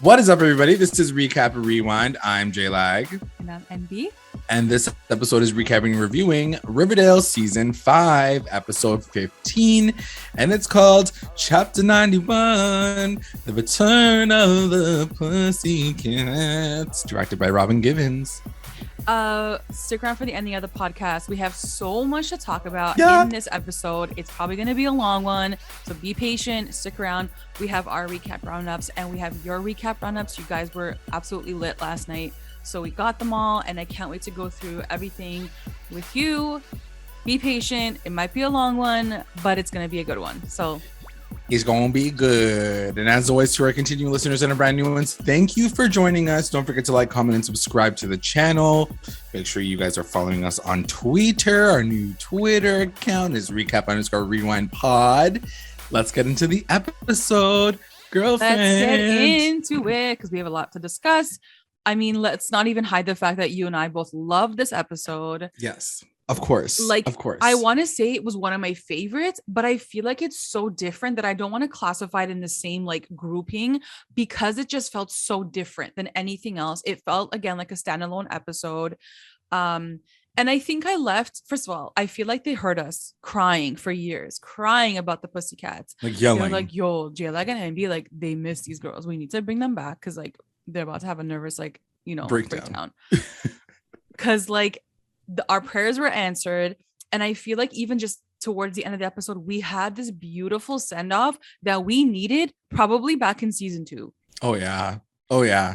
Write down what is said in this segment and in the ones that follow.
What is up, everybody? This is Recap and Rewind. I'm J-Lag. And I'm NB. And this episode is recapping and reviewing Riverdale Season 5, Episode 15. And it's called Chapter 91, The Return of the Pussycats, directed by Robin Givens. Stick around for the ending of the podcast. We have so much to talk about in this episode. It's probably going to be a long one, so be patient, stick around. We have our recap roundups and we have your recap roundups. You guys were absolutely lit last night, so we got them all, and I can't wait to go through everything with you. Be patient. It might be a long one, but it's going to be a good one. So it's gonna be good. And as always, to our continuing listeners and our brand new ones, thank you for joining us. Don't forget to like, comment, and subscribe to the channel. Make sure you guys are following us on Twitter. Our new Twitter account is recap_rewind pod. Let's get into the episode, girlfriend. Let's get into it because we have a lot to discuss. I mean, let's not even hide the fact that you and I both love this episode. Yes. Of course. Of course. I want to say it was one of my favorites, but I feel like it's so different that I don't want to classify it in the same like grouping because it just felt so different than anything else. It felt again like a standalone episode. And I think I left, first of all, I feel like they heard us crying for years, crying about the Pussycats. Like yelling. They're like, yo, J-Lag and Andy, like they miss these girls. We need to bring them back because like they're about to have a nervous like, breakdown. Because like our prayers were answered, and I feel like even just towards the end of the episode we had this beautiful send-off that we needed probably back in season 2. Oh yeah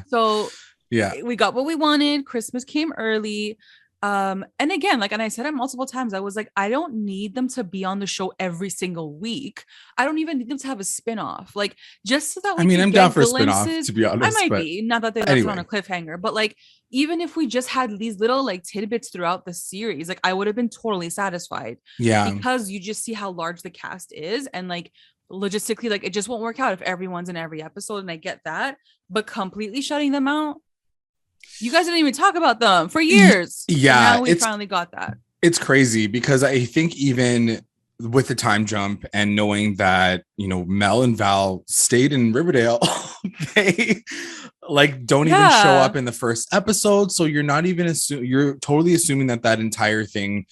So yeah, we got what we wanted. Christmas came early. And again, like, and I said it multiple times, I was like, I don't need them to be on the show every single week. I don't even need them to have a spin-off, like just so that I'm down for a spin-off, to be honest. I might be, not that they left it on a cliffhanger, but like even if we just had these little like tidbits throughout the series, like I would have been totally satisfied. Yeah, because you just see how large the cast is, and like logistically, like it just won't work out if everyone's in every episode, and I get that, but completely shutting them out, you guys didn't even talk about them for years. Yeah, now we finally got that. It's crazy because I think even with the time jump and knowing that, Mel and Val stayed in Riverdale, they like don't even show up in the first episode. So you're not even you're totally assuming that entire thing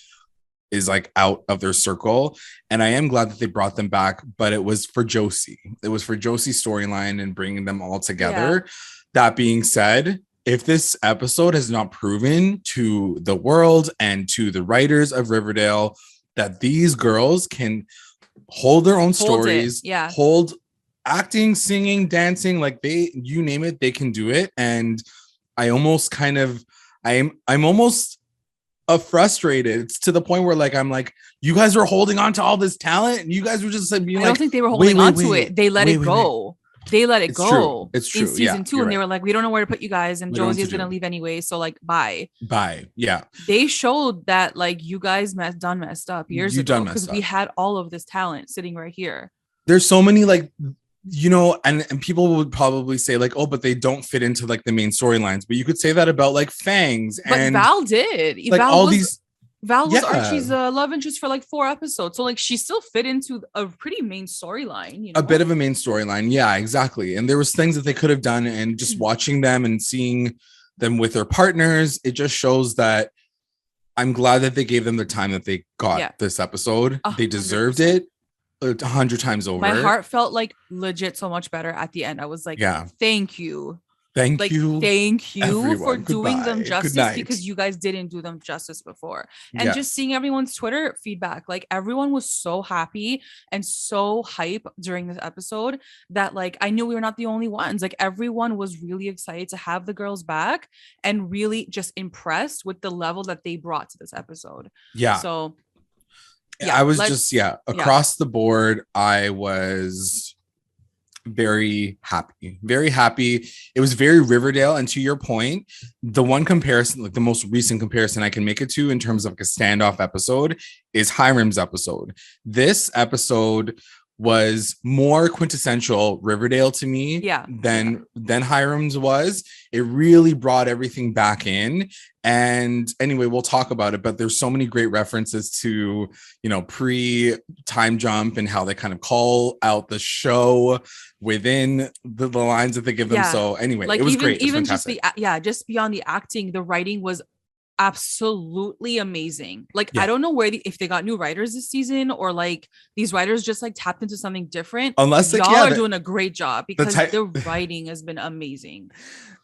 is like out of their circle. And I am glad that they brought them back, but it was for Josie. It was for Josie's storyline and bringing them all together. Yeah. That being said, if this episode has not proven to the world and to the writers of Riverdale that these girls can hold their own stories, hold acting, singing, dancing, like you name it, they can do it. And I almost I'm almost frustrated. It's to the point where like I'm like, you guys were holding on to all this talent and you guys were just like being I don't think they were holding on to it. They let it go. They let it go. It's true. In season 2, and they were like, we don't know where to put you guys, and Josie is gonna leave anyway, so like bye. Yeah, they showed that like you guys messed up years ago because we had all of this talent sitting right here. There's so many like and people would probably say like, oh, but they don't fit into like the main storylines, but you could say that about like Fangs, and but Val did like Val was Archie's love interest for like 4 episodes. So like she still fit into a pretty main storyline, A bit of a main storyline. Yeah, exactly. And there was things that they could have done, and just watching them and seeing them with their partners, it just shows that I'm glad that they gave them the time that they got this episode. 100%. They deserved it 100 times over. My heart felt like legit so much better at the end. I was like, thank you. Thank you everyone. For doing them justice, because you guys didn't do them justice before. And just seeing everyone's Twitter feedback, like everyone was so happy and so hype during this episode that like I knew we were not the only ones. Like everyone was really excited to have the girls back and really just impressed with the level that they brought to this episode. So I was across the board, I was very happy. It was very Riverdale. And to your point, the one comparison, like the most recent comparison I can make it to in terms of like a standoff episode, is Hiram's episode. This episode was more quintessential Riverdale to me Yeah. than Hiram's was. It really brought everything back in. And anyway, we'll talk about it, but there's so many great references to, you know, pre-time jump and how they kind of call out the show within the lines that they give them. So anyway, like, it was great. Even just just beyond the acting, the writing was absolutely amazing. Like, I don't know if they got new writers this season, or like these writers just like tapped into something different. Unless y'all are doing a great job, because the writing has been amazing.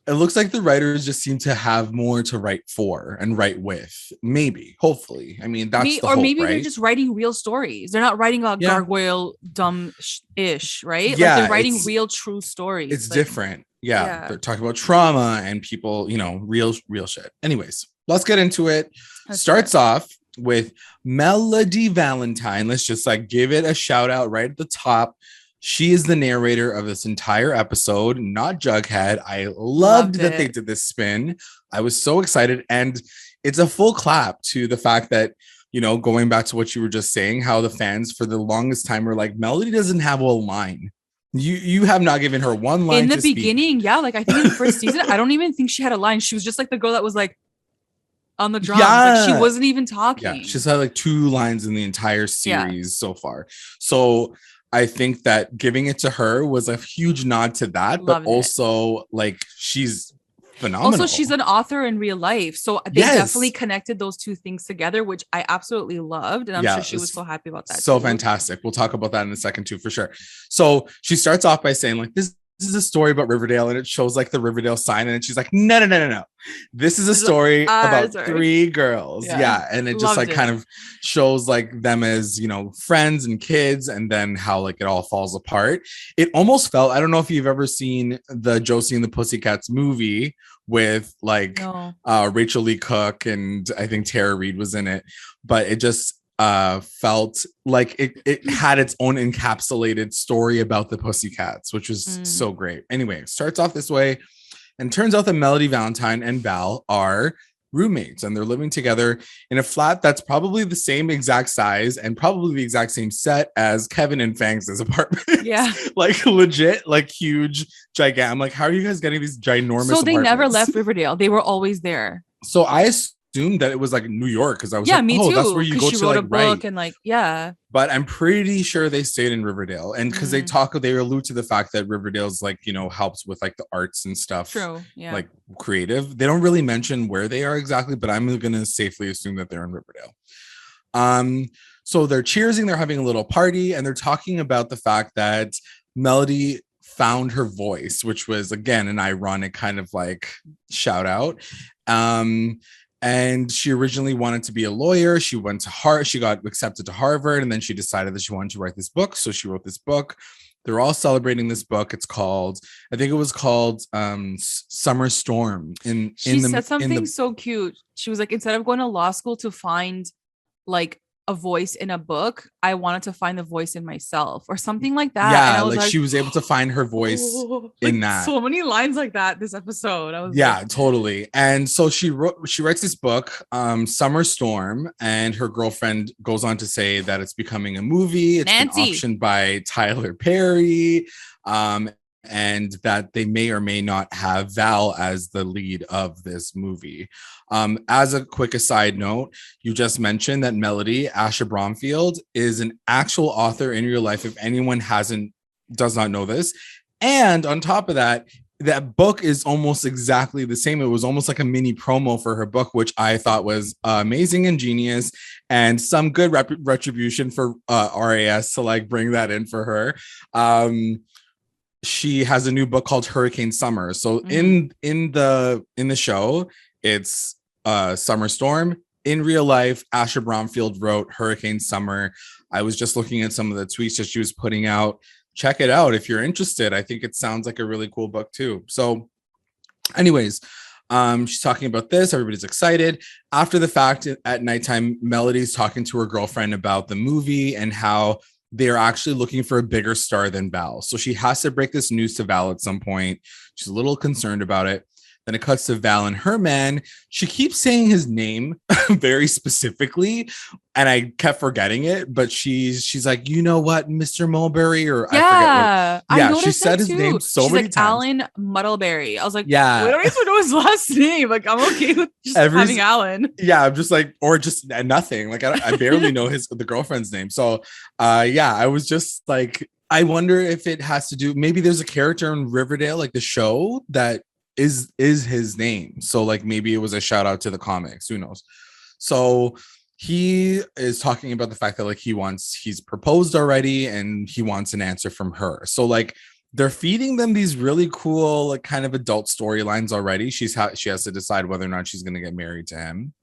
It looks like the writers just seem to have more to write for and write with. Maybe, hopefully. I mean, that's the hope, maybe right? They're just writing real stories. They're not writing a gargoyle dumb-ish, right? Yeah, like, they're writing real, true stories. It's like, different. Yeah, they're talking about trauma and people, you know, real shit. Anyways, let's get into it. Starts off with Melody Valentine. Let's just like give it a shout out right at the top. She is the narrator of this entire episode, not Jughead. I loved that they did this spin. I was so excited. And it's a full clap to the fact that, you know, going back to what you were just saying, how the fans for the longest time were like, Melody doesn't have a line. You have not given her one line in the beginning. Yeah, like I think in the first season, I don't even think she had a line. She was just like the girl that was like on the drums. Like, she wasn't even talking. Yeah, she's had like 2 lines in the entire series so far. So I think that giving it to her was a huge nod to that, but also like she's phenomenal. Also, she's an author in real life, so they definitely connected those 2 things together, which I absolutely loved, and I'm sure she was so happy about that. So fantastic. We'll talk about that in a second too, for sure. So she starts off by saying like, this is a story about Riverdale, and it shows like the Riverdale sign, and she's like, no. This is a story about 3 girls. Yeah. And it just kind of shows like them as, you know, friends and kids, and then how like it all falls apart. It almost felt, I don't know if you've ever seen the Josie and the Pussycats movie with like Rachel Lee Cook, and I think Tara Reid was in it, but it just felt like it had its own encapsulated story about the Pussycats, which was so great. Anyway, it starts off this way, and turns out that Melody Valentine and Val are roommates, and they're living together in a flat that's probably the same exact size and probably the exact same set as Kevin and Fangs' apartment. Yeah. Like legit, like huge, gigantic. I'm like, how are you guys getting these ginormous So they never left Riverdale. They were always there. So I assumed that it was like New York, because I was like, me too, that's where you go to like book and like but I'm pretty sure they stayed in Riverdale, and because they allude to the fact that Riverdale's like, you know, helps with like the arts and stuff. True. Yeah. Like creative. They don't really mention where they are exactly, but I'm gonna safely assume that they're in Riverdale. So they're cheersing, they're having a little party, and they're talking about the fact that Melody found her voice, which was again an ironic kind of like shout out. And she originally wanted to be a lawyer. She went to she got accepted to Harvard, and then she decided that she wanted to write this book. So she wrote this book. They're all celebrating this book. It's called, I think it was called Summer Storm. She said something so cute. She was like, instead of going to law school to find like a voice in a book, I wanted to find the voice in myself, or something like that. Yeah, like she was able to find her voice in that. So many lines like that this episode. I was totally. And so she writes this book, Summer Storm, and her girlfriend goes on to say that it's becoming a movie. It's been optioned by Tyler Perry. And that they may or may not have Val as the lead of this movie. As a quick aside note, you just mentioned that Melody, Asha Bromfield, is an actual author in real life, if anyone does not know this. And on top of that, that book is almost exactly the same. It was almost like a mini promo for her book, which I thought was amazing and genius, and some good retribution for RAS to like bring that in for her. She has a new book called Hurricane Summer. So in the show, it's Summer Storm. In real life, Asha Bromfield wrote Hurricane Summer. I was just looking at some of the tweets that she was putting out. Check it out if you're interested. I think it sounds like a really cool book too. So anyways, she's talking about this. Everybody's excited. After the fact, at nighttime, Melody's talking to her girlfriend about the movie and how they're actually looking for a bigger star than Val. So she has to break this news to Val at some point. She's a little concerned about it. Then it cuts to Val and her man. She keeps saying his name very specifically, and I kept forgetting it. But she's like, you know what, Mr. Mulberry, or yeah, I forget what. Yeah, I she said his too. name so she's many like, times. Alan Muddleberry. I was like, yeah, we don't even know his last name. Like, I'm okay with just having Alan. Yeah, I'm just like, or just nothing. Like, I barely know the girlfriend's name. So, yeah, I was just like, I wonder if it has to do. Maybe there's a character in Riverdale, like the show, that is his name. So like maybe it was a shout out to the comics, who knows. So he is talking about the fact that like he's proposed already and he wants an answer from her. So like they're feeding them these really cool like kind of adult storylines already. She has to decide whether or not she's going to get married to him.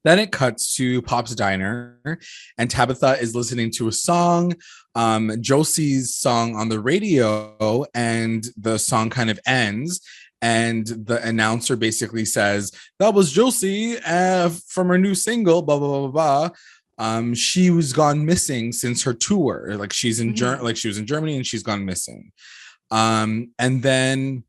Then it cuts to Pop's Diner, and Tabitha is listening to a song, Josie's song on the radio, and the song kind of ends. And the announcer basically says, that was Josie from her new single, blah, blah, blah, blah. She was gone missing since her tour. Like she's in like she was in Germany and she's gone missing. And then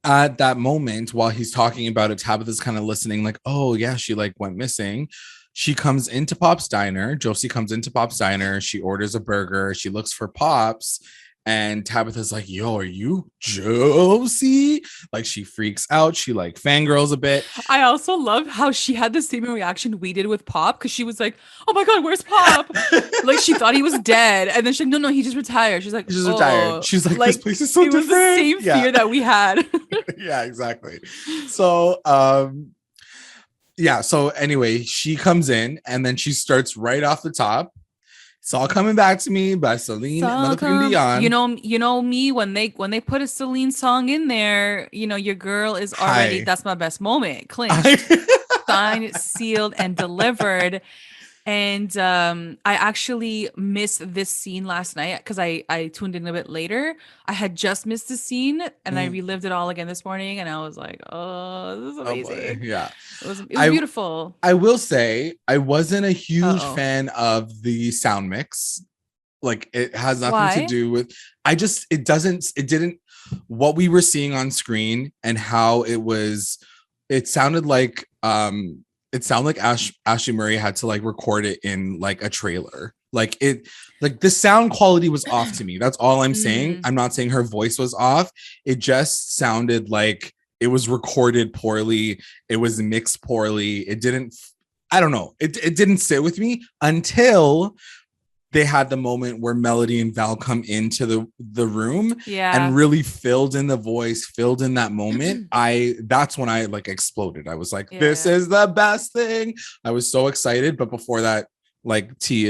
at that moment, while he's talking about it, Tabitha's kind of listening, like, oh yeah, she like went missing. She comes into Pop's Diner. Josie comes into Pop's Diner. She orders a burger. She looks for Pops. And Tabitha's like, yo, are you Josie? Like she freaks out. She like fangirls a bit. I also love how she had the same reaction we did with Pop, because she was like, oh my God, where's Pop? Like she thought he was dead. And then she's like, no, he just retired. She's like, he's just retired. She's like, this place is so different. It was the same fear that we had. Yeah, exactly. So, yeah. So anyway, she comes in and then she starts right off the top. It's All Coming Back to Me by Celine motherfucking Dion. You know me, when they put a Celine song in there, you know, your girl is already, that's my best moment. Clinched, signed, sealed, and delivered. And I actually missed this scene last night because I tuned in a bit later. I had just missed the scene and I relived it all again this morning, and I was like, oh, this is amazing. Yeah. It was beautiful. I will say I wasn't a huge fan of the sound mix. Like it has nothing to do with, it didn't, what we were seeing on screen and how it sounded like Ashley Murray had to like record it in like a trailer. Like the sound quality was off to me. That's all I'm saying. I'm not saying her voice was off. It just sounded like it was recorded poorly. It was mixed poorly. It didn't sit with me until they had the moment where Melody and Val come into the room and really filled in the voice, filled in that moment. That's when I like exploded. I was like, this is the best thing. I was so excited. But before that, like T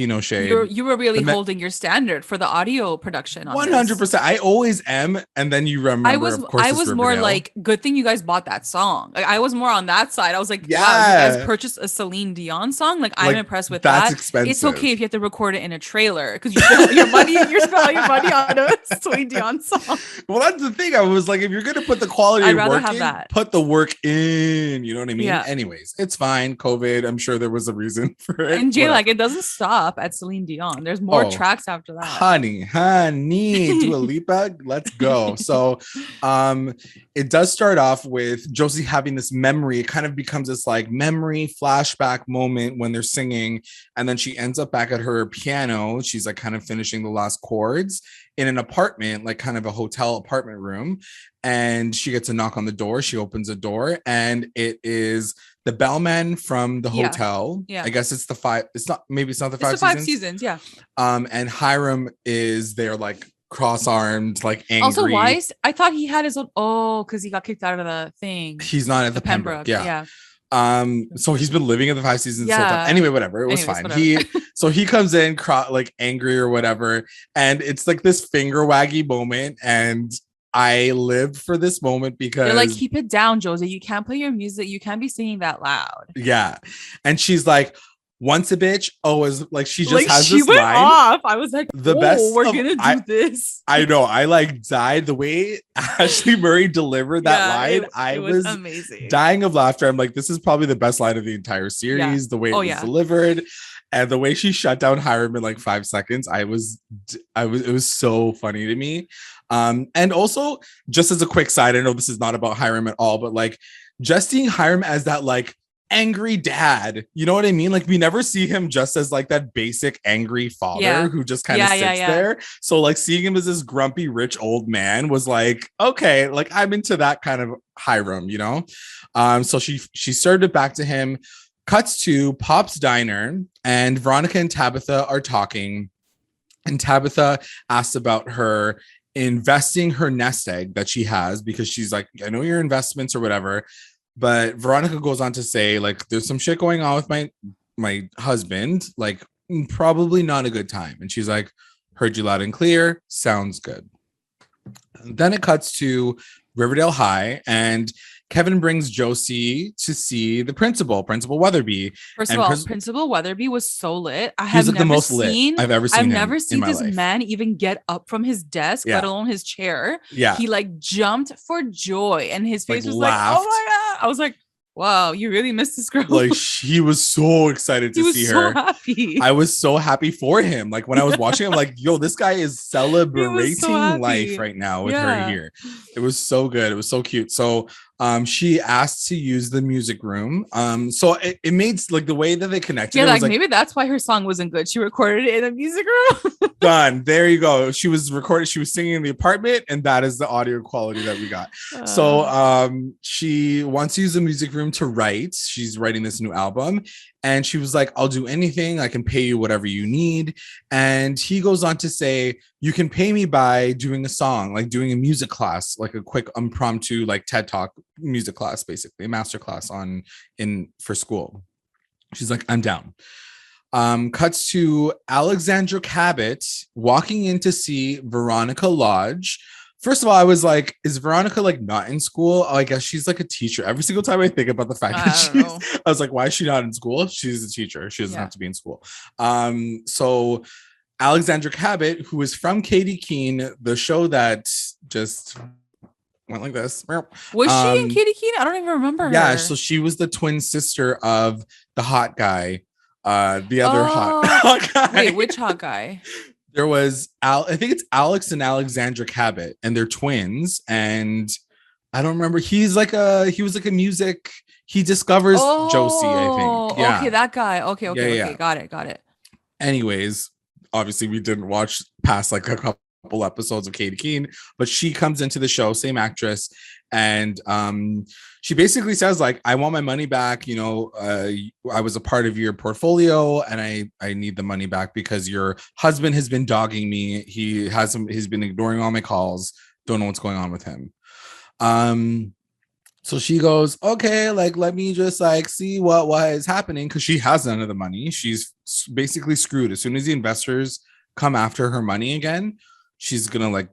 no shade. You were really holding your standard for the audio production. 100%. I always am. And then you remember, I was more like, good thing you guys bought that song. Like I was more on that side. I was like, wow, you guys purchased a Celine Dion song. Like I'm impressed with that. That's expensive. It's okay if you have to record it in a trailer because you're spending your money on a Celine Dion song. Well, that's the thing. I was like, if you're gonna put the quality of work in, put the work in. You know what I mean? Yeah. Anyways, it's fine. COVID. I'm sure there was a reason for it. And Jay, like it doesn't stop at Celine Dion. There's more tracks after that. Honey, Dua Lipa, let's go. So it does start off with Josie having this memory. It kind of becomes this like memory flashback moment when they're singing, and then she ends up back at her piano. She's like kind of finishing the last chords in an apartment, like kind of a hotel apartment room, and she gets a knock on the door. She opens the door, and it is the bellman from the hotel. Yeah. I guess it's the five. It's not the five. It's the 5 seasons. Yeah. And Hiram is there, like cross-armed, like angry. Also, why I thought he had his own. Oh, because he got kicked out of the thing. He's not at the Pembroke. Yeah. So he's been living in the 5 seasons. Yeah. Anyway, whatever. It was fine. Whatever. He comes in like angry or whatever, and it's like this finger waggy moment, and I lived for this moment because they're like, keep it down, Josie. You can't play your music. You can't be singing that loud. Yeah. And she's like, once a bitch, always like she just has she this went line. Off. I was like, we're gonna do this. I know. I like died the way Ashley Murray delivered that line. I was amazing, dying of laughter. I'm like, this is probably the best line of the entire series. The way it was delivered. And the way she shut down Hiram in like 5 seconds, it was so funny to me. And also, just as a quick side, I know this is not about Hiram at all, but like just seeing Hiram as that like angry dad, you know what I mean? Like we never see him just as like that basic angry father who just kind of sits there. So like seeing him as this grumpy rich old man was like, okay, like I'm into that kind of Hiram, you know. So she served it back to him. Cuts to Pop's diner, and Veronica and Tabitha are talking, and Tabitha asks about her investing her nest egg that she has, because she's like, I know your investments or whatever. But Veronica goes on to say, like, there's some shit going on with my husband, like probably not a good time. And she's like, heard you loud and clear. Sounds good. And then it cuts to Riverdale High, and Kevin brings Josie to see the principal Weatherby. First of all, Principal Weatherby was so lit. I have never seen I've ever seen. I've never seen this man even get up from his desk, let alone his chair. Yeah, he like jumped for joy, and his face was like, "Oh my god!" I was like, wow, you really missed this girl. Like he was so excited to see her. Happy. I was so happy for him. Like when I was watching, I'm like, yo, this guy is celebrating life right now with her here. It was so good. It was so cute. So she asked to use the music room. So it made like the way that they connected. Yeah, like maybe that's why her song wasn't good. She recorded it in a music room. Done. There you go. She was singing in the apartment, and that is the audio quality that we got. So she wants to use the music room to write. She's writing this new album, and she was like, I'll do anything. I can pay you whatever you need. And he goes on to say, you can pay me by doing a song, like doing a music class, like a quick impromptu, like TED Talk music class, basically a master class for school. She's like, I'm down. Cuts to Alexandra Cabot walking in to see Veronica Lodge. First of all, I was like, is Veronica like not in school? Oh, I guess she's like a teacher. Every single time I think about the fact that I was like, why is she not in school? She's a teacher. She doesn't have to be in school. So Alexandra Cabot, who is from Katie Keene, the show that just went like this. Was she in Katie Keene? I don't even remember her. Yeah, so she was the twin sister of the hot guy. The other hot guy. Wait, which hot guy? There was I think it's Alex and Alexandra Cabot, and they're twins. And I don't remember. He was like a music. He discovers Josie, I think. Yeah. Okay, that guy. Okay. Got it. Anyways, obviously we didn't watch past like a couple episodes of Katie Keene, but she comes into the show, same actress, and she basically says like, I want my money back, you know, I was a part of your portfolio, and I need the money back because your husband has been dogging me. He's been ignoring all my calls. Don't know what's going on with him. So she goes, okay, like let me just like see what is happening, because she has none of the money. She's basically screwed. As soon as the investors come after her money again, she's gonna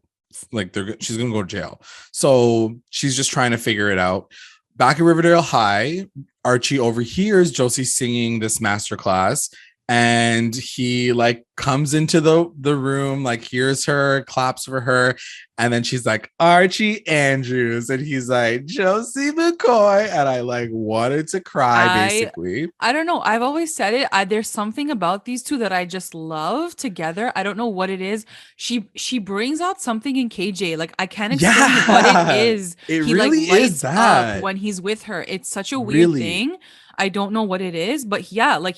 she's gonna go to jail. So she's just trying to figure it out. Back at Riverdale High, Archie overhears Josie singing this masterclass, and he like comes into the room, like hears her, claps for her, and then she's like, Archie Andrews, and he's like, Josie McCoy, and I like wanted to cry basically. I don't know. I've always said it. There's something about these two that I just love together. I don't know what it is. She brings out something in KJ. Like I can't explain what it is. He really like lights up when he's with her. It's such a weird thing. I don't know what it is, but yeah, like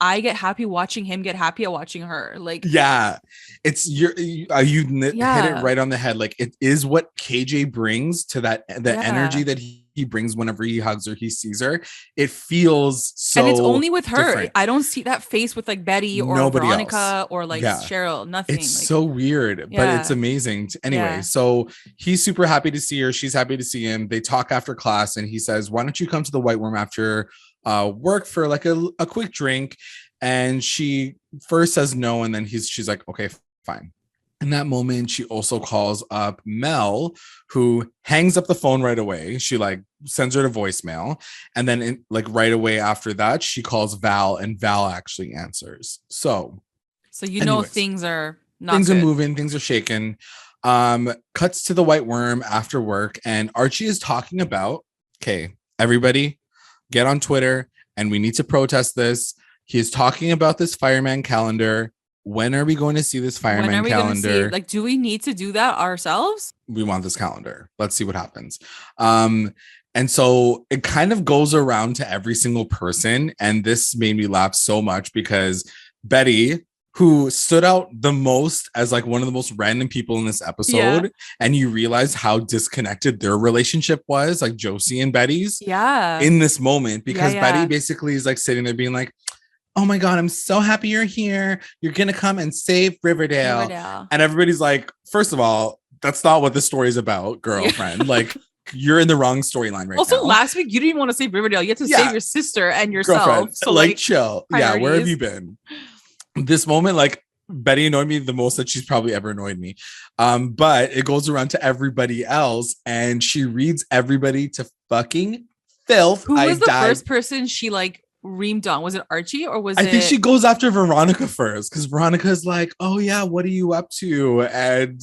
I get happy watching him get happy at watching her. Like, yeah, it's you hit it right on the head. Like it is what KJ brings to the energy that he brings whenever he hugs her, he sees her. It feels so, and it's only with her. Different. I don't see that face with like Betty or nobody Veronica else. Or like Cheryl. Nothing. It's like, so weird, but it's amazing. Anyway, so he's super happy to see her. She's happy to see him. They talk after class, and he says, "Why don't you come to the White Room after work for like a quick drink?" And she first says no, and then she's like, "Okay, fine." In that moment, she also calls up Mel, who hangs up the phone right away. She like sends her to voicemail. And then right away after that, she calls Val, and Val actually answers. So know things are not things good. Are moving, things are shaking. Cuts to the White Worm after work, and Archie is talking about, okay, everybody get on Twitter and we need to protest this. He is talking about this fireman calendar. when are we going to see this When are fireman we gonna calendar? see? Like, do we need to do that ourselves? We want this calendar. Let's see what happens. And so it kind of goes around to every single person. And this made me laugh so much because Betty, who stood out the most as like one of the most random people in this episode, and you realize how disconnected their relationship was, like Josie and Betty's, in this moment, because Betty basically is like sitting there being like, oh my God, I'm so happy you're here. You're gonna come and save Riverdale. And everybody's like, first of all, that's not what the story is about, girlfriend. Like, you're in the wrong storyline right now. Also, last week you didn't even want to save Riverdale. You had to save your sister and yourself. Girlfriend. So like chill. priorities. Yeah, where have you been? This moment, like, Betty annoyed me the most that she's probably ever annoyed me. But it goes around to everybody else, and she reads everybody to fucking filth. Who was the first person she like reamed on? Was it Archie or was I think she goes after Veronica first, because Veronica's like, oh yeah, what are you up to? And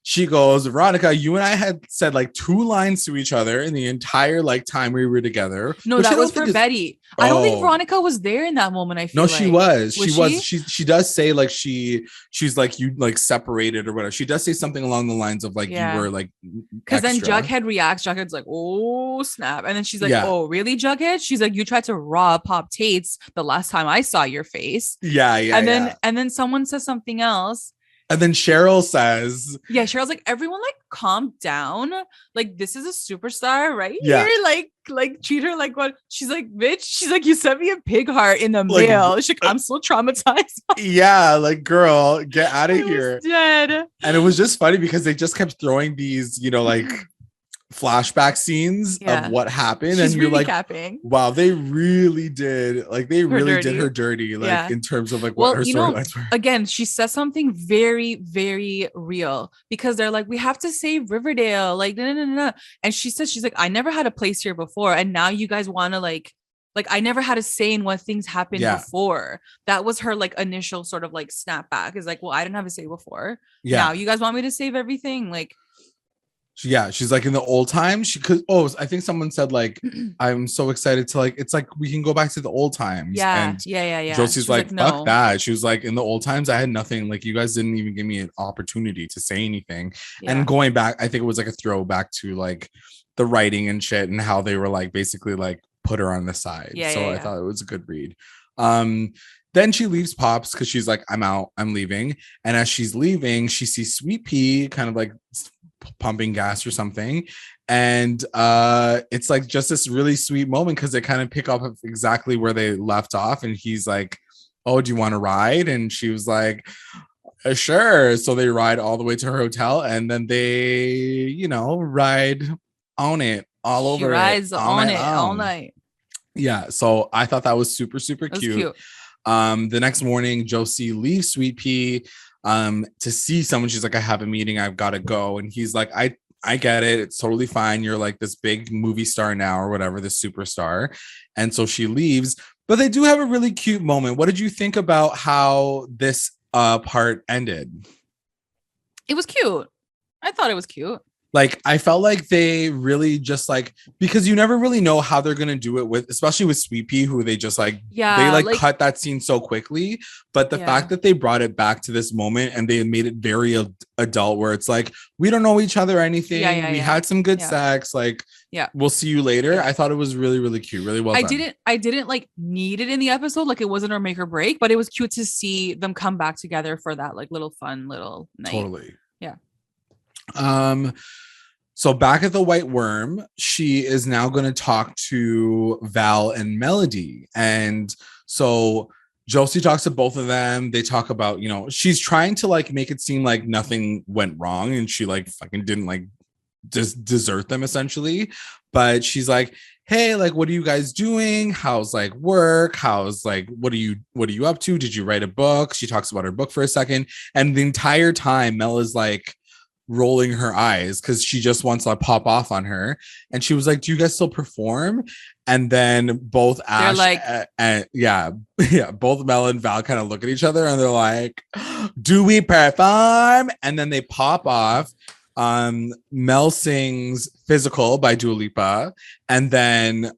she goes, Veronica, you and I had said like 2 lines to each other in the entire like time we were together. No, that was for Betty. I don't think Veronica was there in that moment. I feel she was. She does say like she's like, you like separated or whatever. She does say something along the lines of like, you were like, because then Jughead reacts. Jughead's like, oh snap, and then she's like, oh really, Jughead? She's like, you tried to rob Pop Tate's the last time I saw your face. And then someone says something else. And then Cheryl says, Cheryl's like, everyone like calm down. Like, this is a superstar right here. Like treat her like what? She's like, bitch. She's like, you sent me a pig heart in the mail. She's like, I'm so traumatized. Like, girl, get out of here. Dead. And it was just funny because they just kept throwing these, you know, like flashback scenes of what happened. And you're like, wow, they really did. Like, they really did her dirty. Like, in terms of like what her storylines were. Again, she says something very, very real, because they're like, we have to save Riverdale. Like, no. And she says, she's like, I never had a place here before. And now you guys want to like I never had a say in what things happened before. That was her like initial sort of like snapback, is like, well, I didn't have a say before. Now you guys want me to save everything. Like, she's like, in the old times, she could. I think someone said like, I'm so excited to like, it's like we can go back to the old times. Josie's like, fuck no. That. She was like, in the old times, I had nothing. Like, you guys didn't even give me an opportunity to say anything. And going back, I think it was like a throwback to like the writing and shit, and how they were like basically like put her on the side. I thought it was a good read. Then she leaves Pops because she's like, I'm out, I'm leaving. And as she's leaving, she sees Sweet Pea kind of like pumping gas or something, and it's like just this really sweet moment because they kind of pick up exactly where they left off, and he's like, oh, do you want to ride? And she was like, sure. So they ride all the way to her hotel, and then they, you know, ride on it all over. She rides on it all night. So I thought that was super, super cute. The next morning, Josie leaves Sweet Pea to see someone. She's like, I have a meeting, I've got to go. And he's like, I get it, it's totally fine, you're like this big movie star now or whatever, this superstar. And so she leaves, but they do have a really cute moment. What did you think about how this part ended? It was cute. I thought it was cute. Like, I felt like they really just like, because you never really know how they're gonna do it with, especially with Sweet Pea, who they just like, they cut that scene so quickly. But the fact that they brought it back to this moment and they made it very adult, where it's like, we don't know each other or anything. We had some good sex. Like, we'll see you later. I thought it was really, really cute. Really well done. I didn't like need it in the episode. Like, it wasn't our make or break, but it was cute to see them come back together for that like little fun little night. Totally. So back at the White Worm, she is now going to talk to Val and Melody. And so Josie talks to both of them. They talk about, you know, she's trying to like make it seem like nothing went wrong and she like fucking didn't like just desert them essentially. But she's like, hey, like, what are you guys doing? How's like work? How's like, what are you up to? Did you write a book? She talks about her book for a second. And the entire time Mel is like rolling her eyes because she just wants to pop off on her. And she was like, do you guys still perform? And then both Ash both Mel and Val kind of look at each other and they're like, do we perform? And then they pop off. Mel sings Physical by Dua Lipa, and then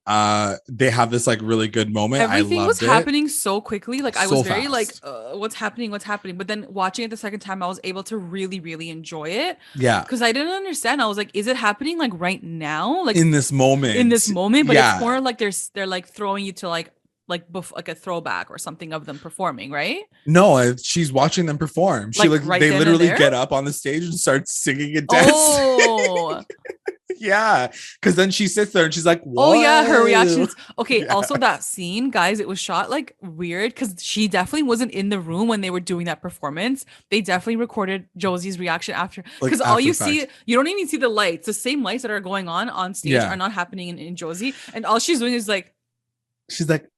they have this like really good moment. Everything I loved was it. happening so quickly. Like I So was very fast. like, what's happening? What's happening? But then watching it the second time, I was able to really, really enjoy it. Yeah. Because I didn't understand. I was like, is it happening like right now? Like in this moment. But Yeah. it's more like they're like throwing you to like a throwback or something of them performing, right? No, she's watching them perform. She like right they then and literally there? get up on the stage and start singing and dancing. Oh, Yeah, because then she sits there and she's like, "Whoa." oh yeah, her reactions. Okay, Yeah. also that scene, guys, it was shot like weird because she definitely wasn't in the room when they were doing that performance. They definitely recorded Josie's reaction after, Like, because all after you the see, fact. you don't even see the lights. The same lights that are going on stage Yeah. are not happening in Josie, and all she's doing is like, She's like,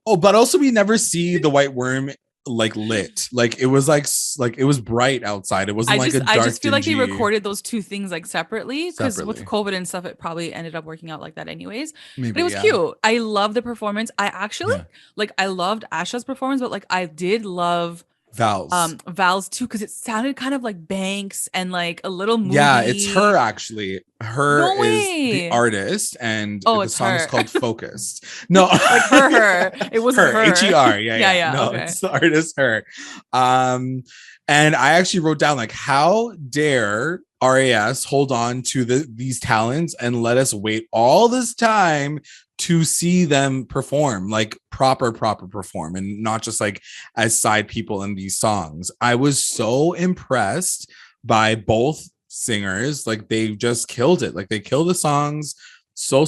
oh, but also we never see the white worm like lit. Like it was like it was bright outside. It wasn't like a dark. I just feel like they dingy- recorded those two things like separately because with Separately. COVID and stuff, it probably ended up working out like that anyways. Maybe, But it was yeah. cute. I love the performance. I actually Yeah. like I loved Asha's performance, but like I did love Val's too because it sounded kind of like Banks and like a little moody. Yeah, it's her actually. Her No is way. the artist, and Oh, the it's song is her. called Focused. No, Like her. It wasn't her. Her. Yeah. No, okay. it's the artist her. And I actually wrote down like, how dare RAS hold on to these talents and let us wait all this time to see them perform, like proper perform, and not just like as side people in these songs. I was so impressed by both singers. Like they just killed it. Like they killed the songs. So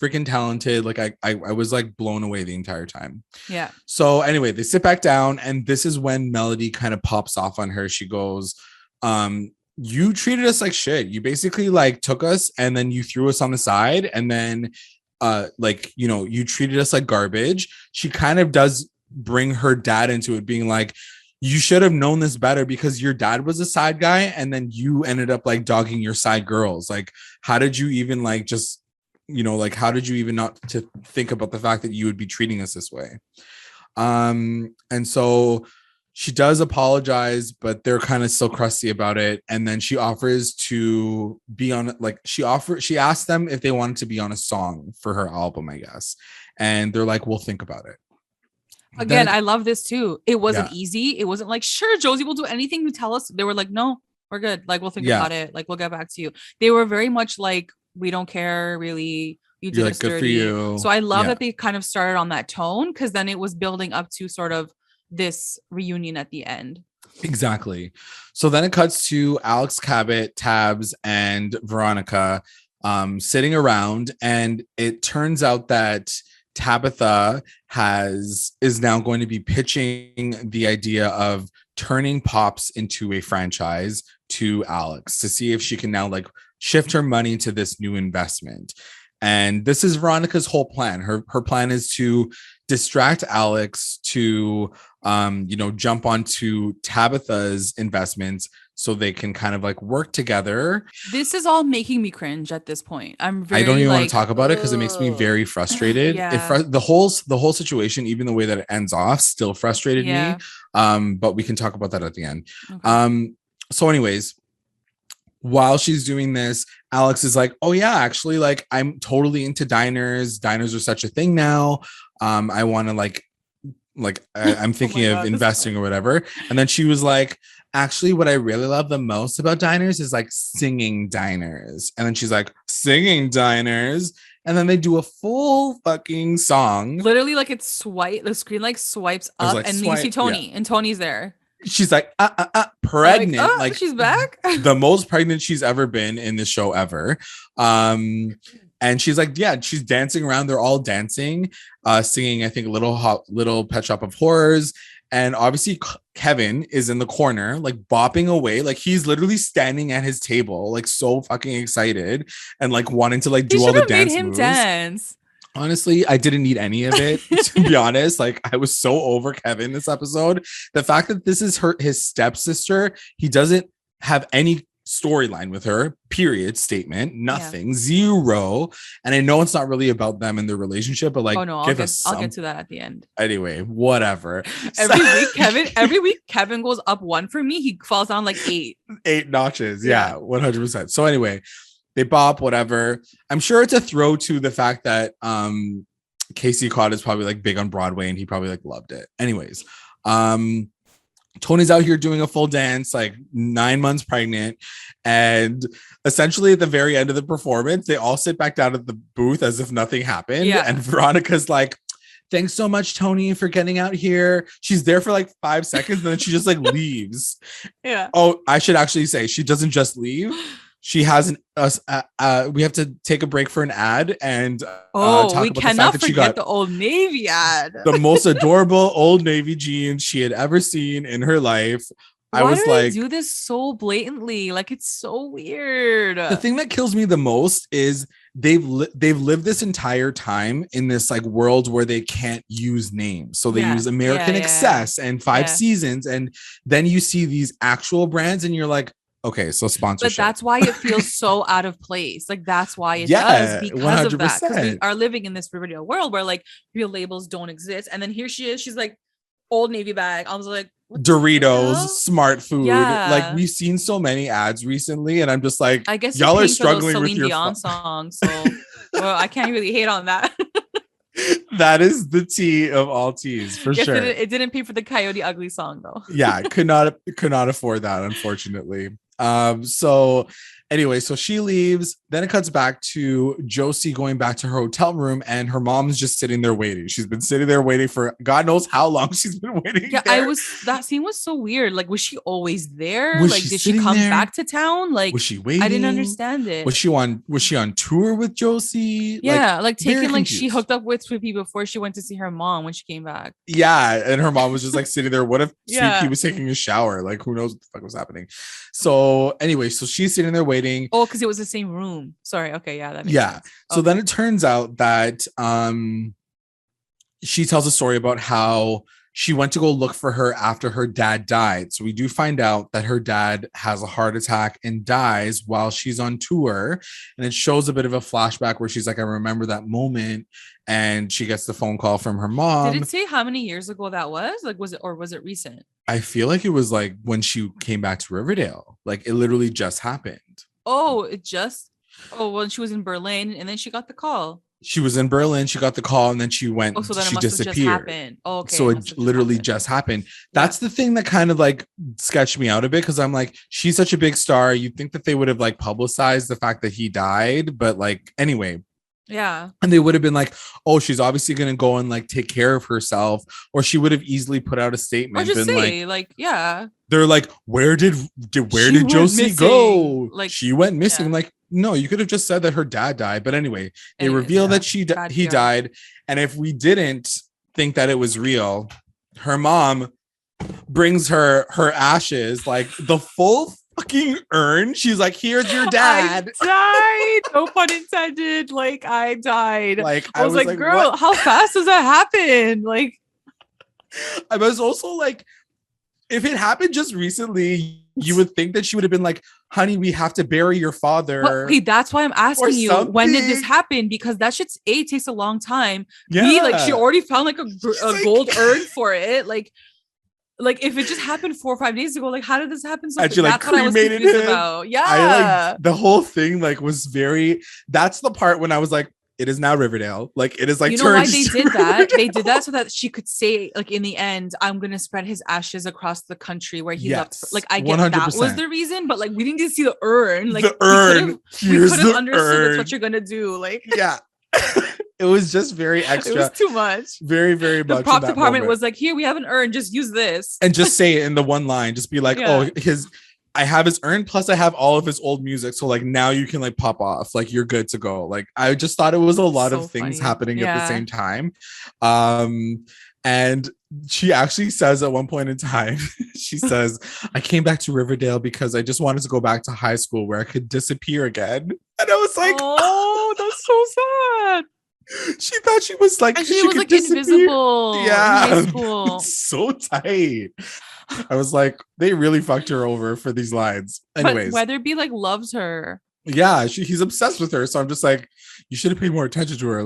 freaking talented. Like I was like blown away the entire time. Yeah. So anyway, they sit back down, and this is when Melody kind of pops off on her. She goes, you treated us like shit. You basically like took us and then you threw us on the side, and then like, you know, you treated us like garbage. She kind of does bring her dad into it, being like, you should have known this better because your dad was a side guy, and then you ended up like dogging your side girls. Like, how did you even like just, you know, like, how did you even not to think about the fact that you would be treating us this way? And so she does apologize, but they're kind of still crusty about it. And then she offers to be on, like, she asked them if they wanted to be on a song for her album, I guess. And they're like, we'll think about it. Again, then, I love this too. It wasn't easy. It wasn't like, sure, Josie will do anything you tell us. They were like, no, we're good. Like, we'll think about it. Like, we'll get back to you. They were very much like, we don't care really. You did us dirty. You. So I love that they kind of started on that tone, because then it was building up to sort of this reunion at the end. Exactly. So then it cuts to Alex Cabot, Tabs, and Veronica sitting around, and it turns out that Tabitha is now going to be pitching the idea of turning Pops into a franchise to Alex to see if she can now like shift her money to this new investment. And this is Veronica's whole plan. Her plan is to distract Alex to jump onto Tabitha's investments so they can kind of like work together. This is all making me cringe at this point. I don't even want to talk about it because it makes me very frustrated. Yeah. The whole situation, even the way that it ends off, still frustrated me. But we can talk about that at the end. Okay. So anyways, while she's doing this, Alex is like, oh yeah, actually, like, I'm totally into diners. Diners are such a thing now. I want to like I'm thinking of investing or whatever. And then she was like, actually, what I really love the most about diners is like singing diners. And then she's like, singing diners. And then they do a full fucking song. Literally, like the screen like swipes up, like, and you see Tony, and Tony's there. She's like, pregnant. Like she's back. The most pregnant she's ever been in this show ever. And she's like, yeah, she's dancing around. They're all dancing, singing, I think, Little Pet Shop of Horrors. And obviously Kevin is in the corner, like bopping away. Like he's literally standing at his table, like so fucking excited and like wanting to like do all the dance moves. Dance. Honestly, I didn't need any of it, to be honest. Like, I was so over Kevin this episode. The fact that this is his stepsister, he doesn't have any storyline with her, period, statement, nothing, zero. And I know it's not really about them and their relationship, but like, I'll get to that at the end. Anyway, whatever. Every week Kevin goes up one for me. He falls down like 8 notches. Yeah, 100%. So anyway, they bop, whatever. I'm sure it's a throw to the fact that Casey Cott is probably like big on Broadway and he probably like loved it. Anyways, Tony's out here doing a full dance, like 9 months pregnant. And essentially at the very end of the performance, they all sit back down at the booth as if nothing happened. Yeah. And Veronica's like, thanks so much, Tony, for getting out here. She's there for like 5 seconds and then she just like leaves. Yeah. Oh, I should actually say she doesn't just leave. She has we have to take a break for an ad and talk we about cannot the fact that forget the Old Navy ad. The most adorable Old Navy jeans she had ever seen in her life. Why do they do this so blatantly? Like, it's so weird. The thing that kills me the most is they've lived this entire time in this like world where they can't use names. So they use American Excess and 5 Seasons. And then you see these actual brands and you're like, okay, so sponsorship. But that's why it feels so out of place. Like, that's why it does, because 100%. Of that. Because we are living in this Riverdale world where like real labels don't exist. And then here she is. She's like, Old Navy bag. I was like, Doritos, Smart Food. Yeah. Like, we've seen so many ads recently, and I'm just like, I guess y'all are struggling with Celine your Dion songs. So well, I can't really hate on that. That is the tea of all teas for sure. It didn't pay for the Coyote Ugly song though. Yeah, could not afford that, unfortunately. So anyway, so she leaves, then it cuts back to Josie going back to her hotel room and her mom's just sitting there waiting. She's been sitting there waiting for God knows how long she's been waiting. Yeah, there. That scene was so weird. Like, was she always there? Like, did she come back to town? Like, was she waiting? I didn't understand it. Was she on tour with Josie? Yeah, like taking like she hooked up with Sweet Pea before she went to see her mom when she came back. Yeah, and her mom was just like sitting there. What if Sweet Pea was taking a shower? Like, who knows what the fuck was happening? So anyway, so she's sitting there waiting. Oh, because it was the same room. Sorry. Okay, yeah, that makes sense. So then it turns out that she tells a story about how she went to go look for her after her dad died. So we do find out that her dad has a heart attack and dies while she's on tour. And it shows a bit of a flashback where she's like, I remember that moment. And she gets the phone call from her mom. Did it say how many years ago that was? Like, was it recent? I feel like it was like when she came back to Riverdale. Like, it literally just happened. Oh, when she was in Berlin and then she got the call. She was in Berlin, she got the call, and then she went, so then she disappeared. Okay. So it literally just happened. That's the thing that kind of like sketched me out a bit, because I'm like, she's such a big star. You'd think that they would have like publicized the fact that he died, but like, anyway. Yeah. And they would have been like, oh, she's obviously going to go and like take care of herself. Or she would have easily put out a statement. Or just say like, yeah. They're like, where did Josie go? Like, she went missing. Yeah. Like, no, you could have just said that her dad died. But anyway, they reveal that he died. And if we didn't think that it was real, her mom brings her ashes, like the full fucking urn. She's like, here's your dad. I died. No pun intended. Like, I died. Like, I was like, girl, what? How fast does that happen? Like, I was also like, if it happened just recently, you would think that she would have been like, honey, we have to bury your father. But, okay, that's why I'm asking you, when did this happen? Because that shit takes a long time. Yeah. Like, she already found like a gold urn for it. Like if it just happened 4 or 5 days ago, like, how did this happen? So actually, that's what I was confused about. Yeah. The whole thing like was very, that's the part when I was like, it is now Riverdale. Like, it is like, you know why they did that? They did that so that she could say, like, in the end, I'm gonna spread his ashes across the country where he left. Like, I get 100%. That was the reason, but like, we didn't get to see the urn. Like, the urn. We could have understood that's what you're gonna do. Like, yeah. It was just very extra. It was too much. Very, very much. The prop department was like, here, we have an urn. Just use this. And just say it in the one line. Just be like, oh, I have his urn, plus I have all of his old music. So like, now you can like pop off. Like, you're good to go. Like, I just thought it was a lot of things happening at the same time. And she actually says at one point in time, she says, I came back to Riverdale because I just wanted to go back to high school where I could disappear again. And I was like, oh, that's so sad. She thought she was like, she was like disappear. Invisible. Yeah. So tight. I was like, they really fucked her over for these lines. Anyways, but Weatherby like loves her. Yeah, he's obsessed with her. So I'm just like, you should have paid more attention to her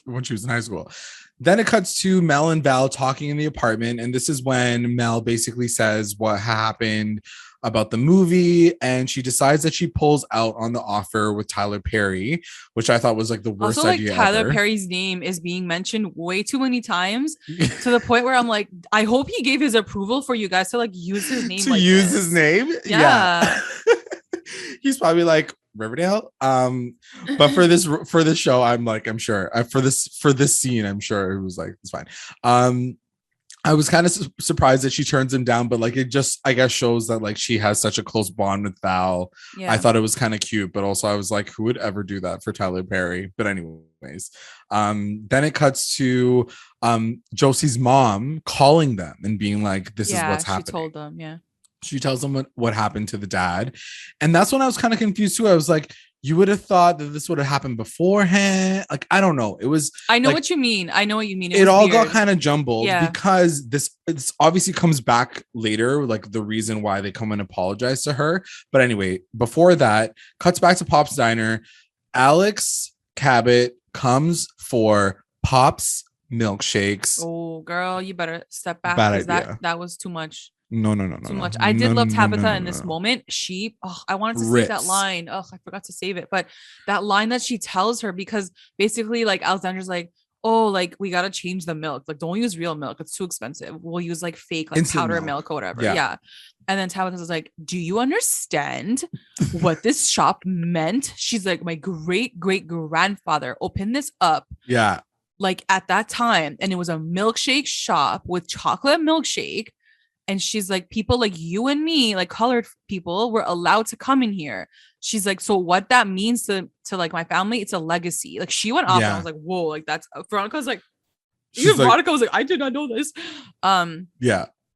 when she was in high school. Then it cuts to Mel and Val talking in the apartment. And this is when Mel basically says what happened about the movie. And she decides that she pulls out on the offer with Tyler Perry, which I thought was like the worst also, idea Tyler ever. Perry's name is being mentioned way too many times to the point where I'm like, I hope he gave his approval for you guys to like use his name. His name? Yeah. He's probably like, Riverdale. But for this show, I'm sure for this scene, I'm sure it was like, it's fine. I was kind of surprised that she turns him down, but like it just, I guess, shows that like she has such a close bond with Val. I thought it was kind of cute, but also I was like, who would ever do that for Tyler Perry? But anyways, then it cuts to Josie's mom calling them and being like, this is what's happening. She told them, she tells them what happened to the dad. And that's when I was kind of confused too. I was like, you would have thought that this would have happened beforehand. Like, I don't know. It was, I know what you mean. It all got kind of jumbled because this obviously comes back later, like the reason why they come and apologize to her. But anyway, before that, cuts back to Pop's diner. Alex Cabot comes for Pop's milkshakes. Oh, girl, you better step back because that was too much. No. Too much. I did love Tabitha in this moment. I wanted to say that line. Oh, I forgot to save it. But that line that she tells her, because basically like Alexandra's like, oh, like we got to change the milk. Like don't use real milk. It's too expensive. We'll use like fake, like instant powder milk or whatever. Yeah. And then Tabitha was like, do you understand what this shop meant? She's like, my great grandfather opened this up. Yeah. Like at that time. And it was a milkshake shop with chocolate milkshake. And she's like, people like you and me, like colored people, were allowed to come in here. She's like, so what that means to like my family, it's a legacy. Like she went off and I was like, whoa, like that's Veronica's like, even Veronica was like, I did not know this.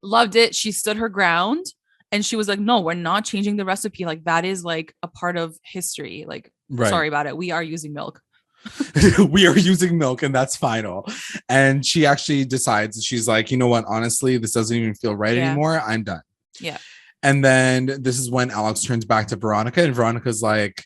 Loved it. She stood her ground and she was like, no, we're not changing the recipe. Like that is like a part of history. Like, sorry about it. We are using milk. We are using milk and that's final. And she actually decides, she's like, you know what, honestly, this doesn't even feel right anymore. I'm done. And then this is when Alex turns back to Veronica and Veronica's like,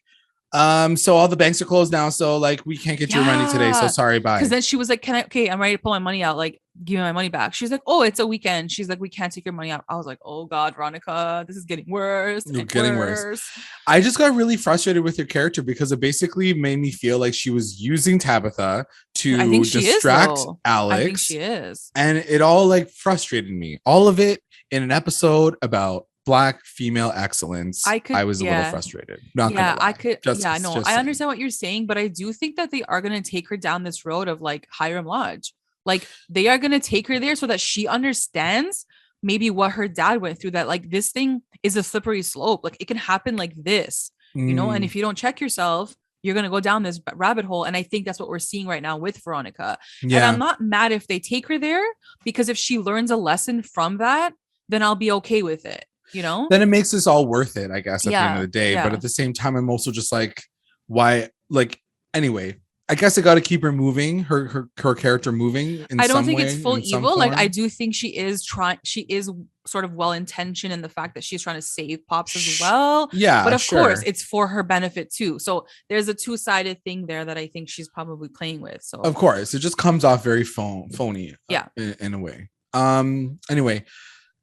so all the banks are closed now, so like we can't get your money today, so sorry, bye. Because then she was like, I'm ready to pull my money out, like give me my money back. She's like, oh, it's a weekend. She's like, we can't take your money out. I was like, oh god, Veronica, this is getting worse. Getting worse. I just got really frustrated with your character because it basically made me feel like she was using Tabitha to distract Alex. I think she is. And it all like frustrated me. All of it in an episode about Black female excellence. I was a little frustrated. I understand what you're saying, but I do think that they are going to take her down this road of like Hiram Lodge. Like they are going to take her there so that she understands maybe what her dad went through, that like this thing is a slippery slope. Like it can happen like this, you know, and if you don't check yourself, you're going to go down this rabbit hole. And I think that's what we're seeing right now with Veronica. And I'm not mad if they take her there, because if she learns a lesson from that, then I'll be okay with it. You know, then it makes this all worth it, I guess, at the end of the day. But at the same time, I'm also just like, why? Like, anyway, I guess I got to keep her moving, her character moving. I don't think it's full evil. Like, I do think she is sort of well-intentioned in the fact that she's trying to save Pops as well. Yeah, but of course, it's for her benefit too. So there's a two-sided thing there that I think she's probably playing with. So of course, it just comes off very phony. In a way. Anyway.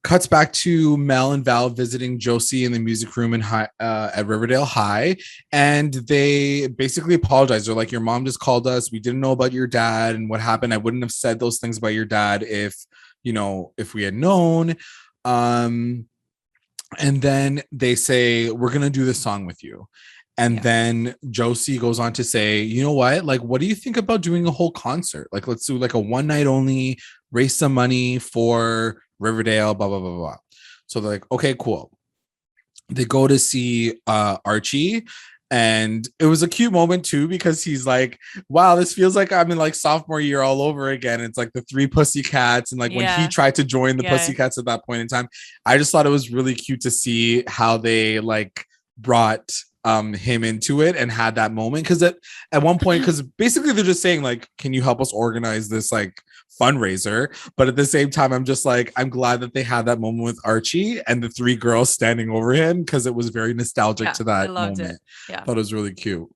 Cuts back to Mel and Val visiting Josie in the music room at Riverdale High. And they basically apologize. They're like, your mom just called us. We didn't know about your dad and what happened. I wouldn't have said those things about your dad if we had known. And then they say, we're going to do this song with you. And then Josie goes on to say, you know what? Like, what do you think about doing a whole concert? Like, let's do like a one night only, raise some money for Riverdale, blah, blah, blah, blah. So they're like, okay, cool. They go to see Archie. And it was a cute moment too, because he's like, wow, this feels like I'm in like sophomore year all over again. It's like the 3 Pussycats. And like when he tried to join the Pussycats at that point in time, I just thought it was really cute to see how they like brought him into it and had that moment. Because at one point, because basically they're just saying like, can you help us organize this like fundraiser? But at the same time, I'm just like, I'm glad that they had that moment with Archie and the three girls standing over him, because it was very nostalgic to that moment. Yeah, thought it was really cute.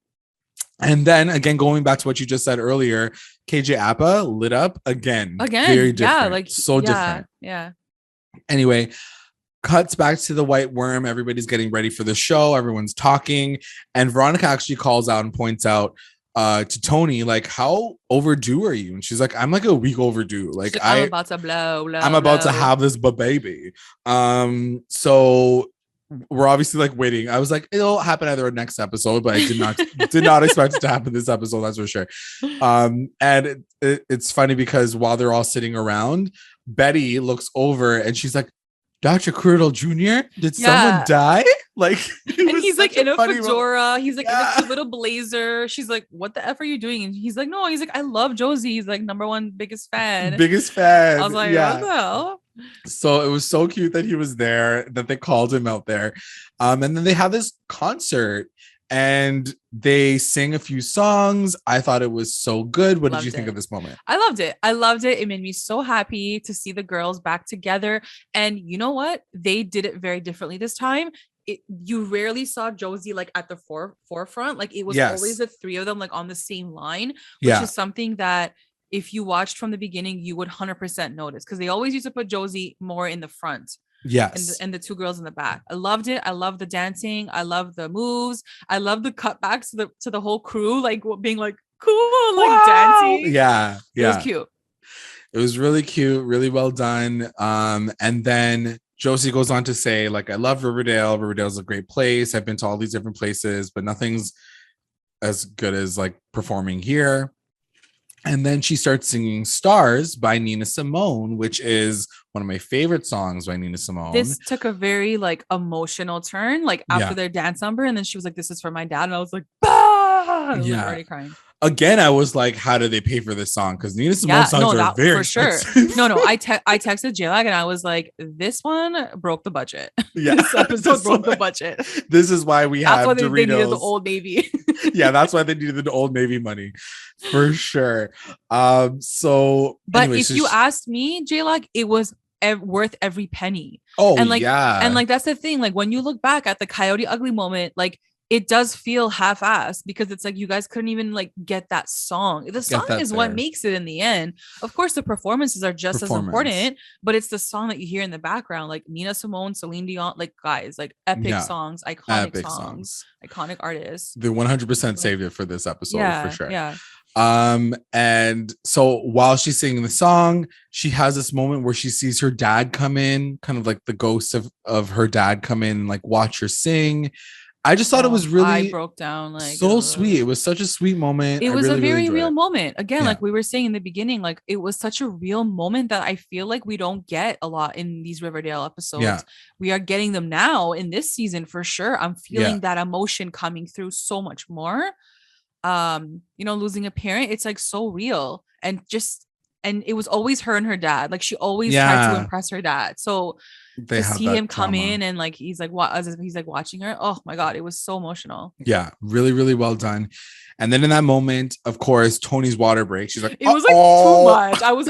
And then again, going back to what you just said earlier, KJ Appa lit up again. Very different. Yeah, like so different. Yeah. Anyway, cuts back to the White Worm. Everybody's getting ready for the show. Everyone's talking. And Veronica actually calls out and points out to Tony, like, how overdue are you? And she's like, I'm like a week overdue. Like, I'm about to blow. I'm about to have this baby. So we're obviously like waiting. I was like, it'll happen either next episode, but I did not expect it to happen this episode, that's for sure. And it's funny because while they're all sitting around, Betty looks over and she's like, Dr. Criddle Jr., did someone die? Like, and he's like in a fedora. He's like in a cute little blazer. She's like, what the F are you doing? And he's like, no, he's like, I love Josie. He's like #1 biggest fan. I was like, what the hell? So it was so cute that he was there, that they called him out there. And then they have this concert and they sing a few songs. I thought it was so good. What did you think of this moment? I loved it. It made me so happy to see the girls back together. And you know what? They did it very differently this time. You rarely saw Josie like at the forefront. Like it was always the three of them like on the same line, which is something that if you watched from the beginning, you would 100% notice, because they always used to put Josie more in the front. Yes. And the two girls in the back. I loved it. I love the dancing. I love the moves. I love the cutbacks to the whole crew, like being like cool, like dancing. Yeah. It was cute. It was really cute, really well done. And then Josie goes on to say, like, I love Riverdale. Riverdale's a great place. I've been to all these different places, but nothing's as good as like performing here. And then she starts singing Stars by Nina Simone, which is one of my favorite songs by Nina Simone. This took a very like emotional turn, like after their dance number. And then she was like, this is for my dad. And I was like, bah! I was like, already crying. Again, I was like, how did they pay for this song? Because Nina Simone songs are very expensive. No, I texted J-Lag and I was like, this one broke the budget. Yeah. This episode broke the budget. This is why that's have why Doritos. They needed the Old Navy. Yeah, that's why they needed the Old Navy money. For sure. But if you asked me, J-Lag, it was worth every penny. And like that's the thing. Like when you look back at the Coyote Ugly moment, like it does feel half-assed, because it's like you guys couldn't even like get that song. The song is what makes it in the end. Of course, the performances are just as important, but it's the song that you hear in the background, like Nina Simone, Celine Dion, like guys, like epic songs, iconic songs, iconic artists. They 100% saved it for this episode for sure. Yeah. And so while she's singing the song, she has this moment where she sees her dad come in, kind of like the ghost of her dad come in and like watch her sing. I just thought it was really, I broke down, like so sweet. It was such a sweet moment. It was a very real moment. Again, like we were saying in the beginning, like it was such a real moment that I feel like we don't get a lot in these Riverdale episodes. Yeah. We are getting them now in this season for sure. I'm feeling that emotion coming through so much more. Losing a parent, it's like so real, and it was always her and her dad. Like she always tried to impress her dad. So to see him come in and like he's like watching her. Oh my god, it was so emotional. Yeah, really, really well done. And then in that moment, of course, Tony's water breaks. She's like, it was like too much. I was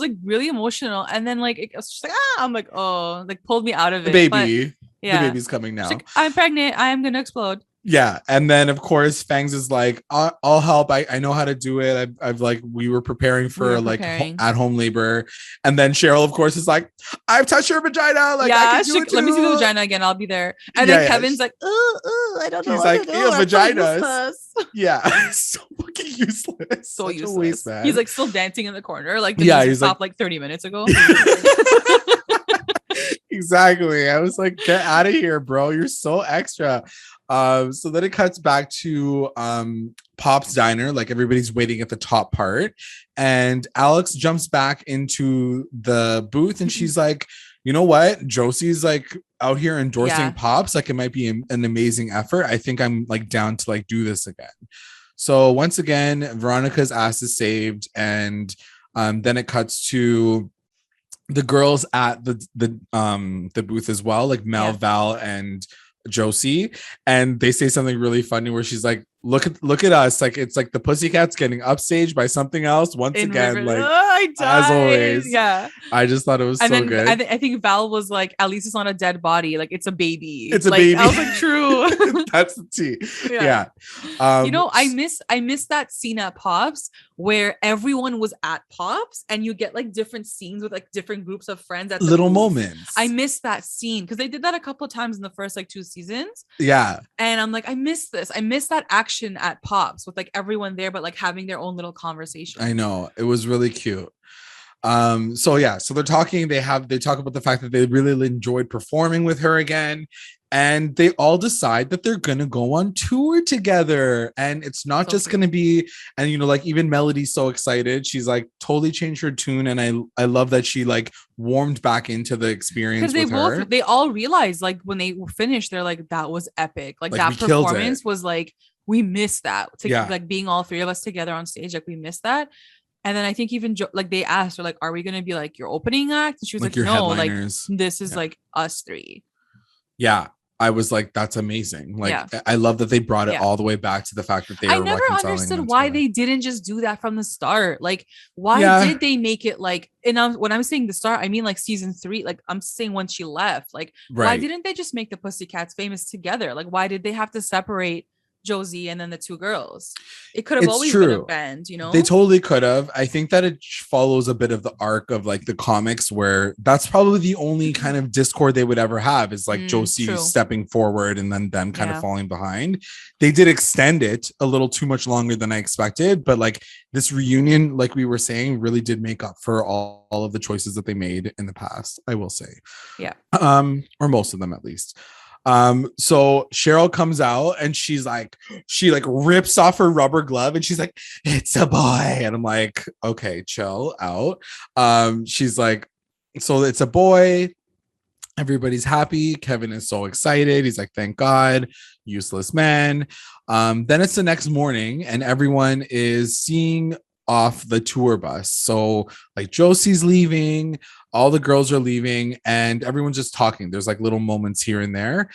like really emotional. And then like it was just like I'm like, oh, like pulled me out of it. The baby's coming now. Like, I'm pregnant. I am gonna explode. Yeah. And then of course Fangs is like, I'll help. I know how to do it. I've like, we were preparing for at home labor. And then Cheryl, of course, is like, I've touched your vagina. Like, I can do it too. Let me see the vagina again. I'll be there. And then Kevin's like, I don't know. He's like, ew, vaginas. Yeah. So fucking useless. So useless. Waste, man. He's like still dancing in the corner. Like, he's stopped like 30 minutes ago. Exactly. I was like, get out of here, bro. You're so extra. So then it cuts back to Pop's diner, like everybody's waiting at the top part, and Alex jumps back into the booth and she's like, you know what, Josie's like out here endorsing Pops, like it might be an amazing effort. I think I'm like down to like do this again. So once again, Veronica's ass is saved, and then it cuts to the girls at the booth as well, like Mel, Val, and Josie, and they say something really funny where she's like, look at us, like it's like the Pussycats getting upstaged by something else once again, Riverdale. like I died. as always. Yeah, I just thought it was and so then good. I think Val was like, at least it's not a dead body, like it's a baby. It's a like, baby. I was like, true. That's the tea. Yeah. You know, I miss that scene at Pops where everyone was at Pops and you get like different scenes with like different groups of friends at the little booth. moments. I miss that scene because they did that a couple of times in the first like 2 seasons. Yeah. And I'm like, I miss this. I miss that action at Pops with like everyone there, but like having their own little conversation. I know. It was really cute. So they're talking, they talk about the fact that they really enjoyed performing with her again, and they all decide that they're gonna go on tour together, and it's not so just cute. Gonna be, and you know, like even Melody's so excited, she's like totally changed her tune, and I love that she like warmed back into the experience because they all realized like when they finished, they're like, that was epic, like that performance was like, we missed that, like being all 3 of us together on stage, like we missed that. And then I think even like they asked her like, are we gonna be like your opening act? And she was like no, headliners. Like this is like us 3. Yeah, I was like, that's amazing. Like I love that they brought it all the way back to the fact that they I never understood why they didn't just do that from the start. Like why did they make it like, and when I'm saying the start, I mean like season 3, like I'm saying when she left, like why didn't they just make the Pussycats famous together? Like why did they have to separate Josie and then the 2 girls? It could have always been a band, you know. They totally could have. I think that it follows a bit of the arc of like the comics, where that's probably the only kind of discord they would ever have is like Josie stepping forward and then them kind of falling behind. They did extend it a little too much longer than I expected, but like this reunion, like we were saying, really did make up for all of the choices that they made in the past, I will say. Yeah. Or most of them at least. So Cheryl comes out and she like rips off her rubber glove and she's like, it's a boy. And I'm like, okay, chill out. She's like, so it's a boy. Everybody's happy. Kevin is so excited. He's like, thank God, useless man. Then it's the next morning and everyone is seeing off the tour bus. So like Josie's leaving, all the girls are leaving, and everyone's just talking. There's like little moments here and there.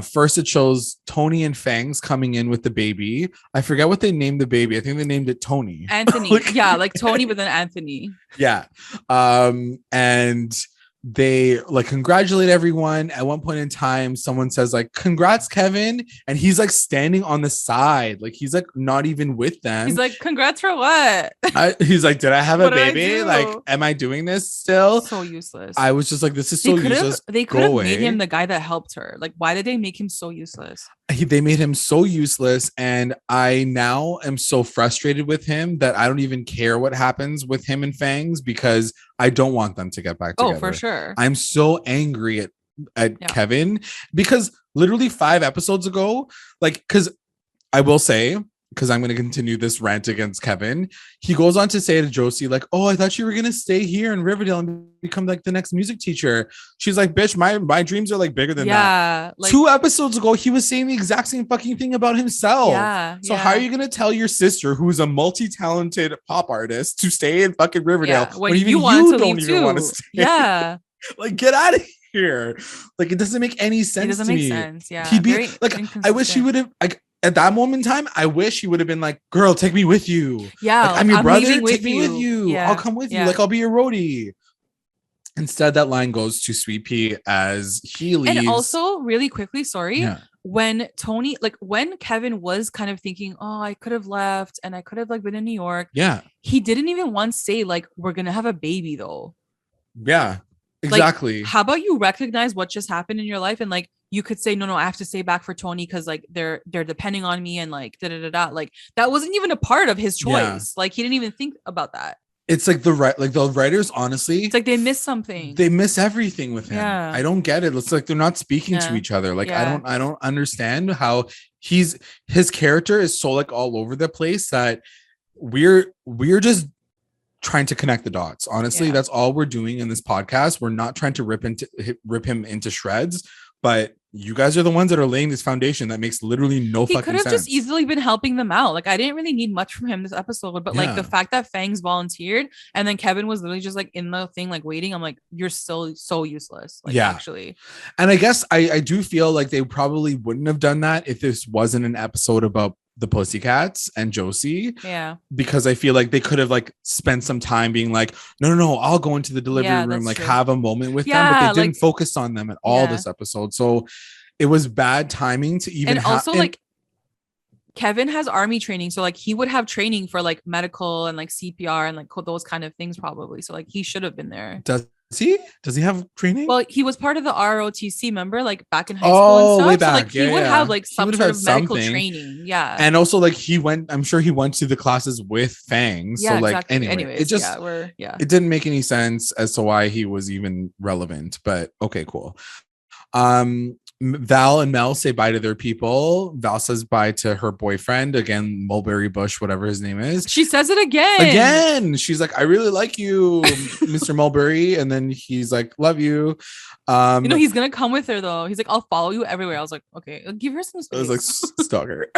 First it shows Tony and Fangs coming in with the baby. I forget what they named the baby. I think they named it Tony. Anthony. Like Tony, but then Anthony. Yeah. And they like congratulate everyone. At one point in time, someone says like, congrats, Kevin. And he's like standing on the side. Like he's like not even with them. He's like, congrats for what? He's like, did I have a baby? Like, am I doing this still? So useless. I was just like, this is so useless. They could have made him the guy that helped her. Like, why did they make him so useless? They made him so useless. And I now am so frustrated with him that I don't even care what happens with him and Fangs because I don't want them to get back together. Oh, for sure. I'm so angry at Kevin because literally 5 episodes ago, like, because I will say, because I'm going to continue this rant against Kevin, he goes on to say to Josie, like, oh, I thought you were going to stay here in Riverdale and become like the next music teacher. She's like, bitch, my dreams are like bigger than that. Like, 2 episodes ago, he was saying the exact same fucking thing about himself. So how are you going to tell your sister, who's a multi-talented pop artist, to stay in fucking Riverdale when even you don't even want to stay? Like, get out of here. Like, it doesn't make any sense. It doesn't make sense. Yeah. He'd be like, I wish he would have, like, at that moment in time, I wish he would have been like, girl, take me with you. Yeah. Like, I'm your brother. Take me with you. Yeah. I'll come with you. Like, I'll be your roadie. Instead, that line goes to Sweet Pea as he leaves. And also, really quickly, when Tony, like when Kevin was kind of thinking, oh, I could have left and I could have like been in New York. Yeah. He didn't even once say like, we're going to have a baby though. Yeah, exactly. Like, how about you recognize what just happened in your life? And like, you could say, no, I have to stay back for Tony because like they're depending on me and like like that wasn't even a part of his choice. Yeah. Like he didn't even think about that. It's like the writers, honestly, it's like they miss something. They miss everything with him. Yeah. I don't get it. It's like they're not speaking to each other. Like I don't understand how his character is so like all over the place that we're just trying to connect the dots. Honestly, that's all we're doing in this podcast. We're not trying to rip him into shreds, but you guys are the ones that are laying this foundation that makes literally no fucking sense. He could have just easily been helping them out. Like, I didn't really need much from him this episode, but like the fact that Fangs volunteered and then Kevin was literally just like in the thing, like waiting. I'm like, you're still so useless. Like, actually. And I guess I do feel like they probably wouldn't have done that if this wasn't an episode about the Pussycats and Josie. Yeah. Because I feel like they could have like spent some time being like, no, I'll go into the delivery room, like have a moment with them, but they didn't focus on them at all this episode. So it was bad timing to even like Kevin has army training, so like he would have training for like medical and like CPR and like those kind of things probably. So like he should have been there. Does he have training? Well, he was part of the ROTC, remember, like back in high school and stuff. Way back. So like he would have like some sort of medical training. Yeah. And also like I'm sure he went to the classes with Fangs. Yeah, so like exactly. Anyways, it just it didn't make any sense as to why he was even relevant. But okay, cool. Val and Mel say bye to their people. Val says bye to her boyfriend again, Mulberry Bush, whatever his name is. She says it again. She's like, I really like you, Mr. Mulberry. And then he's like, love you. He's gonna come with her though. He's like, I'll follow you everywhere. I was like, okay, give her some space. I was like, stalker.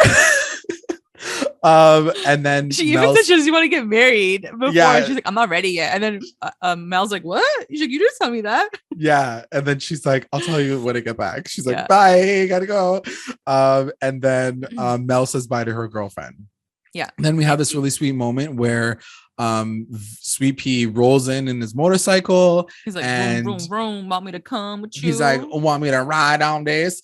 And then she even said she doesn't want to get married before. She's like, I'm not ready yet. And then Mel's like, what? She's like, you didn't tell me that. Yeah. And then she's like, I'll tell you when I get back. She's like, bye, gotta go. And then Mel says bye to her girlfriend. Yeah. And then we have this really sweet moment where Sweet Pea rolls in his motorcycle. He's like, and vroom, vroom, vroom, want me to come with you? He's like, want me to ride on this?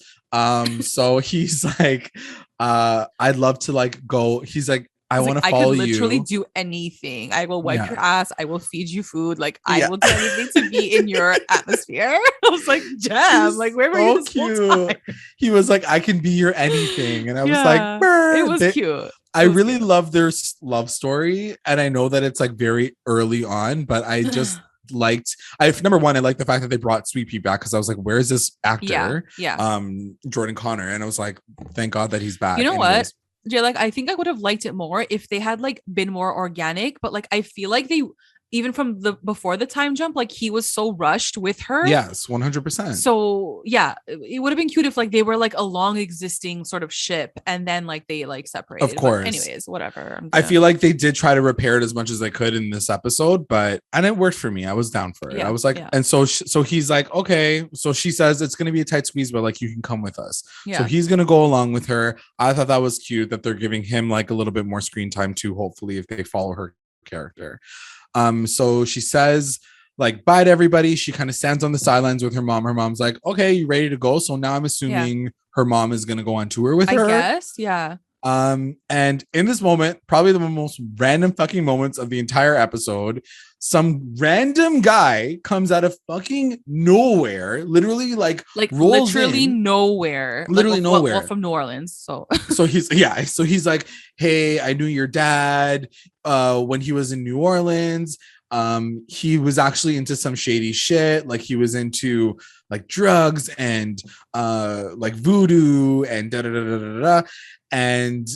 So he's like, I'd love to like go. He's like, I want to follow you. I could literally do anything. I will wipe your ass. I will feed you food. Like I will do anything to be in your atmosphere. I was like, damn, like where were you this whole time? He was like, I can be your anything. And I was like, Burr. It was cute. I really love their love story. And I know that it's like very early on, but I just number one, I like the fact that they brought Sweet Pea back because I was like, where's this actor? Jordan Connor. And I was like, thank God that he's back. You know what? Yeah, like I think I would have liked it more if they had like been more organic, but like I feel like they even from before the time jump, like he was so rushed with her. Yes, 100%. So yeah, it would have been cute if like they were like a long existing sort of ship and then like they like separated. Of course. But anyways, whatever. I feel like they did try to repair it as much as they could in this episode, and it worked for me. I was down for it. I was like, and so he's like, okay. So she says it's going to be a tight squeeze, but like you can come with us. Yeah. So he's going to go along with her. I thought that was cute that they're giving him like a little bit more screen time too, hopefully, if they follow her character. So she says like bye to everybody. She kind of stands on the sidelines with her mom. Her mom's like, okay, you ready to go? So now I'm assuming her mom is going to go on tour with her. I guess. Yeah. And in this moment, probably the most random fucking moments of the entire episode, some random guy comes out of fucking nowhere, literally like rolls literally in, nowhere, nowhere from New Orleans. So he's like, hey, I knew your dad when he was in New Orleans. He was actually into some shady shit, like he was into like drugs and like voodoo and da da da da da da. And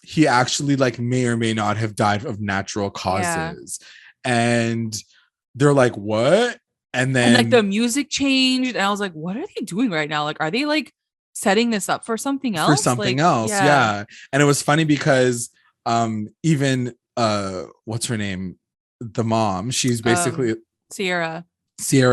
he actually like may or may not have died of natural causes. And they're like, what? And then like the music changed and I was like, what are they doing right now? Like, are they like setting this up for something else? Yeah. And it was funny because even what's her name, the mom, she's basically Sierra,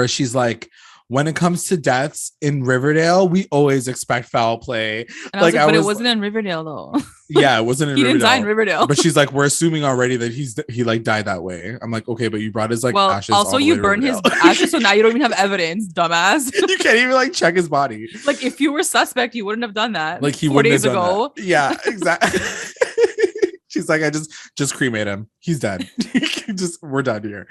she's like, when it comes to deaths in Riverdale, we always expect foul play. And like, but it wasn't in Riverdale though. Yeah, it wasn't in he Riverdale. Didn't die in Riverdale. But she's like, we're assuming already that he like died that way. I'm like, okay, but you brought his like ashes. Also, you burned his ashes, so now you don't even have evidence, dumbass. You can't even like check his body. Like, if you were suspect, you wouldn't have done that. Like he 4 days ago. That. Yeah, exactly. She's like, I just cremate him. He's dead. We're done here.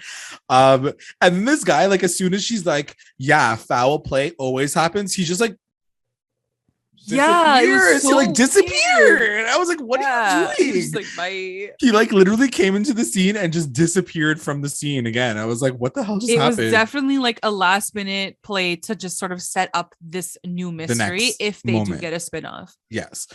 And then this guy, like, as soon as she's like, yeah, foul play always happens, he just like disappears. So he like disappeared. And I was like, what are you doing? Like, bye. He like literally came into the scene and just disappeared from the scene again. I was like, what the hell just happened? It was definitely like a last minute play to just sort of set up this new mystery if they do get a spinoff. Yes.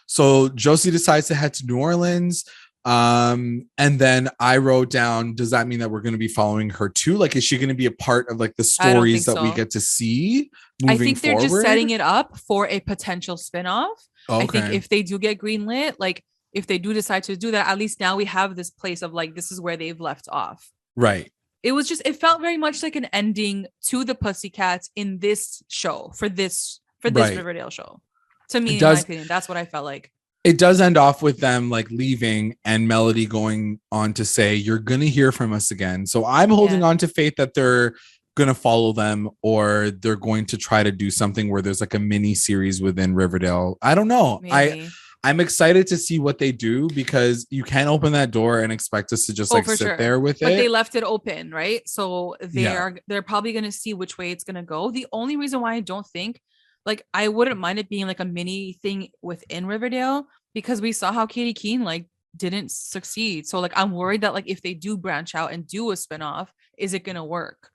So Josie decides to head to New Orleans. And then I wrote down, does that mean that we're going to be following her too? Like, is she going to be a part of like the stories that we get to see moving I think forward? they're just setting it up for a potential spinoff. Okay. I think if they do get greenlit, like if they do decide to do that, at least now we have this place of like, this is where they've left off. Right. It was just, it felt very much like an ending to the Pussycats in this show for this Riverdale show. To me, in my opinion, that's what I felt like. It does end off with them like leaving and Melody going on to say, you're going to hear from us again. So I'm holding on to faith that they're going to follow them, or they're going to try to do something where there's like a mini series within Riverdale. I don't know. Maybe. I'm excited to see what they do, because you can't open that door and expect us to just sit there with it. But they left it open, right? So they're probably going to see which way it's going to go. The only reason why I don't think, like, I wouldn't mind it being like a mini thing within Riverdale, because we saw how Katie Keene like didn't succeed. So like, I'm worried that like if they do branch out and do a spinoff, is it going to work?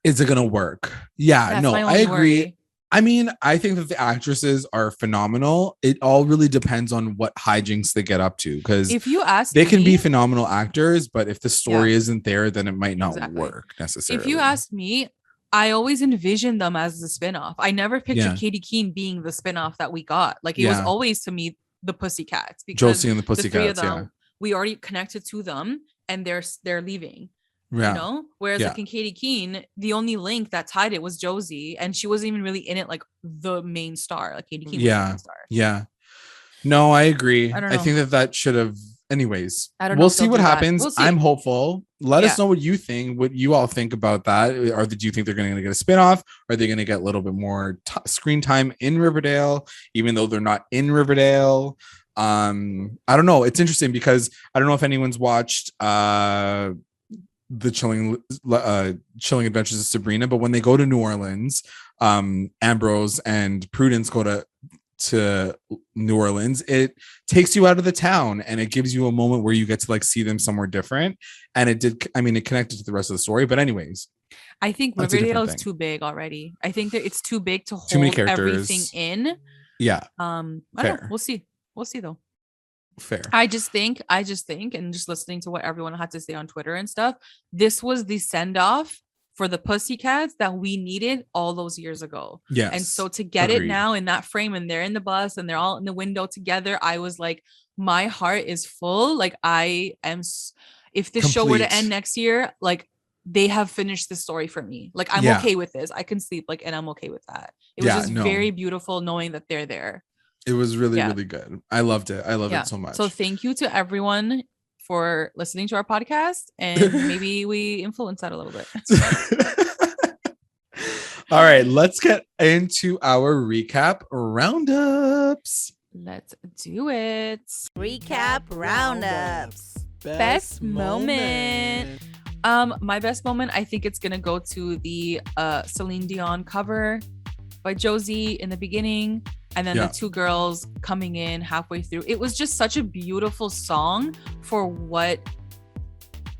Yeah, no, I agree. Worry. I mean, I think that the actresses are phenomenal. It all really depends on what hijinks they get up to, because if you ask, they can be phenomenal actors, but if the story isn't there, then it might not work necessarily. If you ask me, I always envisioned them as the spinoff. I never pictured Katie Keene being the spinoff that we got. Like, it was always, to me, the Pussycats, because Josie and the Pussycats, we already connected to them, and they're leaving. You know, whereas like in Katie Keene, the only link that tied it was Josie, and she wasn't even really in it like the main star. Like Katie Keene was the main star. No, I agree. I think that should have. Anyways, we'll see what happens. We'll see. I'm hopeful. Let us know what you think, what you all think about that. Or do you think they're going to get a spinoff? Are they going to get a little bit more screen time in Riverdale, even though they're not in Riverdale? I don't know. It's interesting, because I don't know if anyone's watched the chilling adventures of Sabrina, but when they go to New Orleans, Ambrose and Prudence go to New Orleans, it takes you out of the town and it gives you a moment where you get to like see them somewhere different. And it connected to the rest of the story. But anyways, I think Riverdale is too big already. I think that it's too big to hold everything in. Yeah. I don't know. We'll see though. Fair. I just think, and just listening to what everyone had to say on Twitter and stuff, this was the send off for the Pussycats that we needed all those years ago. Yes. And so to get it now in that frame, and they're in the bus and they're all in the window together, I was like, my heart is full. Like, I am, if this show were to end next year, like, they have finished the story for me. Like, I'm okay with this. I can sleep, like, and I'm okay with that. It was just very beautiful knowing that they're there. It was really, really good. I loved it. I loved it so much. So thank you to everyone for listening to our podcast, and maybe we influence that a little bit. All right, let's get into our recap roundups. Let's do it. Recap roundups. Best moment. My best moment, I think it's gonna go to the Celine Dion cover by Josie in the beginning, and then the two girls coming in halfway through. It was just such a beautiful song for what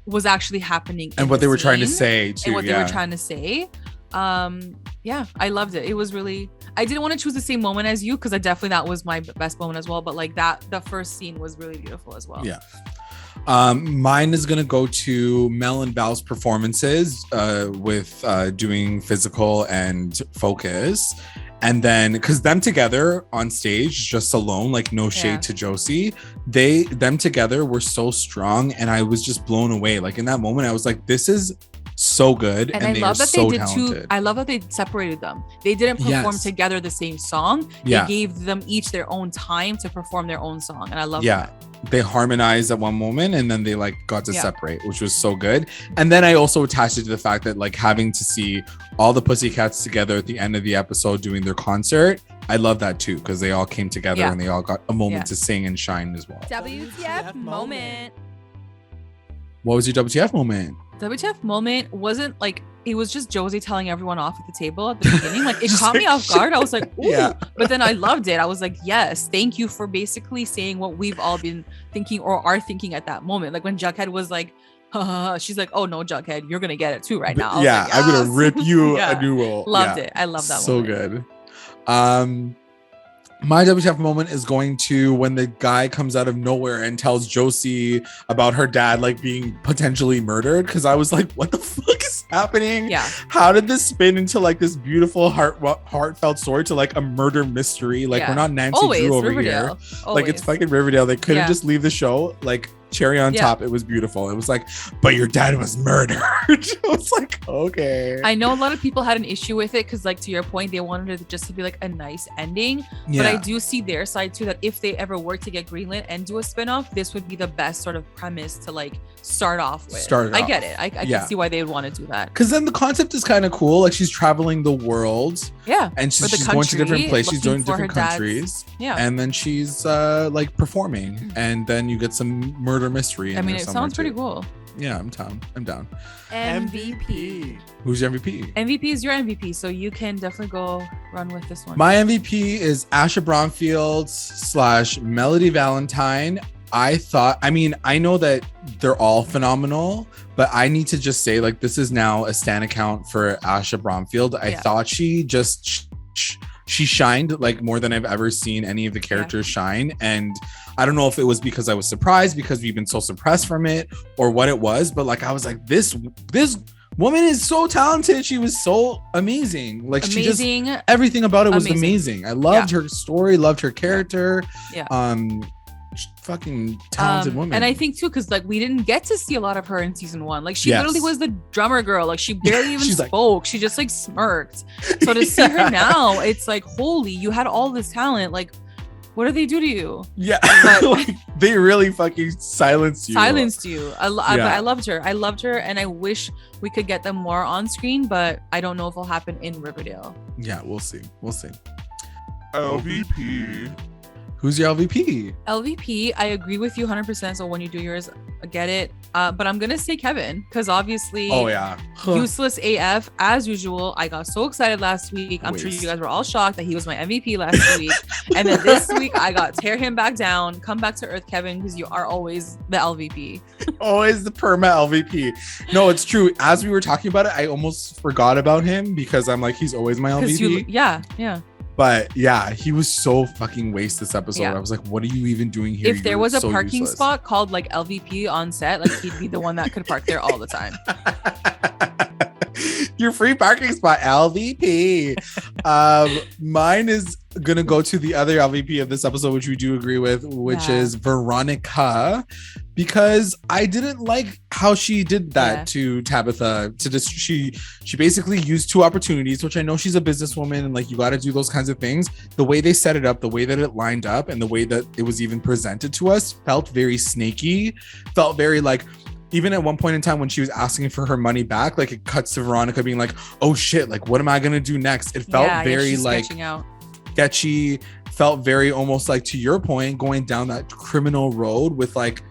was actually happening and what they were trying to say too. And what they were trying to say. I loved it. It was really, I didn't want to choose the same moment as you, because that was my best moment as well, but like the first scene was really beautiful as well. Mine is gonna go to Mel and Val's performances with doing physical and focus, and then because them together on stage, just alone, like, no shade to Josie, them together were so strong, and I was just blown away. Like, in that moment, I was like, this is so good, and I love that they did talented. I love that they separated them. They didn't perform together the same song. They gave them each their own time to perform their own song, and I love that. They harmonized at one moment, and then they like got to separate, which was so good. And then I also attached it to the fact that like having to see all the Pussycats together at the end of the episode doing their concert, I love that too, because they all came together and they all got a moment to sing and shine as well. WTF moment. What was your WTF moment? WTF moment wasn't like, it was just Josie telling everyone off at the table at the beginning. Like, it caught me off guard. I was like, ooh. But then I loved it. I was like, yes, thank you for basically saying what we've all been thinking or are thinking at that moment. Like when Jughead was like, she's like, oh no, Jughead, you're gonna get it too right now. I'm gonna rip you a new role. Loved it. I love that. So moment. Good. My WTF moment is going to when the guy comes out of nowhere and tells Josie about her dad like being potentially murdered, because I was like, what the fuck is happening? Yeah. How did this spin into like this beautiful heartfelt story to like a murder mystery? Like we're not Nancy Drew over Riverdale. here. Like it's fucking Riverdale. They couldn't just leave the show like cherry on top. It was beautiful. It was like, but your dad was murdered. I was like, okay. I know a lot of people had an issue with it because, like, to your point, they wanted it just to be like a nice ending. But I do see their side too, that if they ever were to get greenlit and do a spinoff, this would be the best sort of premise to like start off with. I get it. I can see why they would want to do that. Because then the concept is kind of cool. Like she's traveling the world. Yeah. And she's going to different places. She's going to different countries. Yeah. And then she's like performing. And then you get some murder mystery. I mean, it sounds pretty cool. Yeah, I'm down. MVP. Who's your MVP? MVP is your MVP, so you can definitely go run with this one. My MVP is Asha Bromfield / Melody Valentine. I know that they're all phenomenal, but I need to just say, like, this is now a stan account for Asha Bromfield. I thought she shined like more than I've ever seen any of the characters shine. And I don't know if it was because I was surprised because we've been so suppressed from it or what it was, but like I was like, this woman is so talented. She was so amazing. Like amazing. She just, everything about it was amazing. I loved her story, loved her character. Fucking talented woman. And I think too, because like we didn't get to see a lot of her in season 1. Like she literally was the drummer girl. Like she barely even spoke. Like, she just like smirked. So to see her now, it's like, holy, you had all this talent. Like, what did they do to you? Yeah, like, they really fucking silenced you. I loved her, and I wish we could get them more on screen, but I don't know if it'll happen in Riverdale. Yeah, we'll see. LVP. Who's your LVP? LVP, I agree with you 100%. So when you do yours, I get it. But I'm going to say Kevin, because obviously, useless AF as usual. I got so excited last week. I'm sure you guys were all shocked that he was my MVP last week. And then this week, I got tear him back down, come back to earth, Kevin, because you are always the LVP. Always the perma LVP. No, it's true. As we were talking about it, I almost forgot about him because I'm like, he's always my LVP. Yeah. But yeah, he was so fucking waste this episode. Yeah. I was like, what are you even doing here? If there was a parking spot called like LVP on set, like he'd be the one that could park there all the time. Your free parking spot, LVP. Mine is gonna go to the other LVP of this episode, which we do agree with, which is Veronica, because I didn't like how she did that to Tabitha. She basically used 2 opportunities, which I know she's a businesswoman and like you got to do those kinds of things. The way they set it up, the way that it lined up, and the way that it was even presented to us felt very snaky. Felt very like. Even at one point in time when she was asking for her money back, like it cuts to Veronica being like, oh shit, like what am I gonna do next? It felt very like sketchy, felt very almost like, to your point, going down that criminal road with like,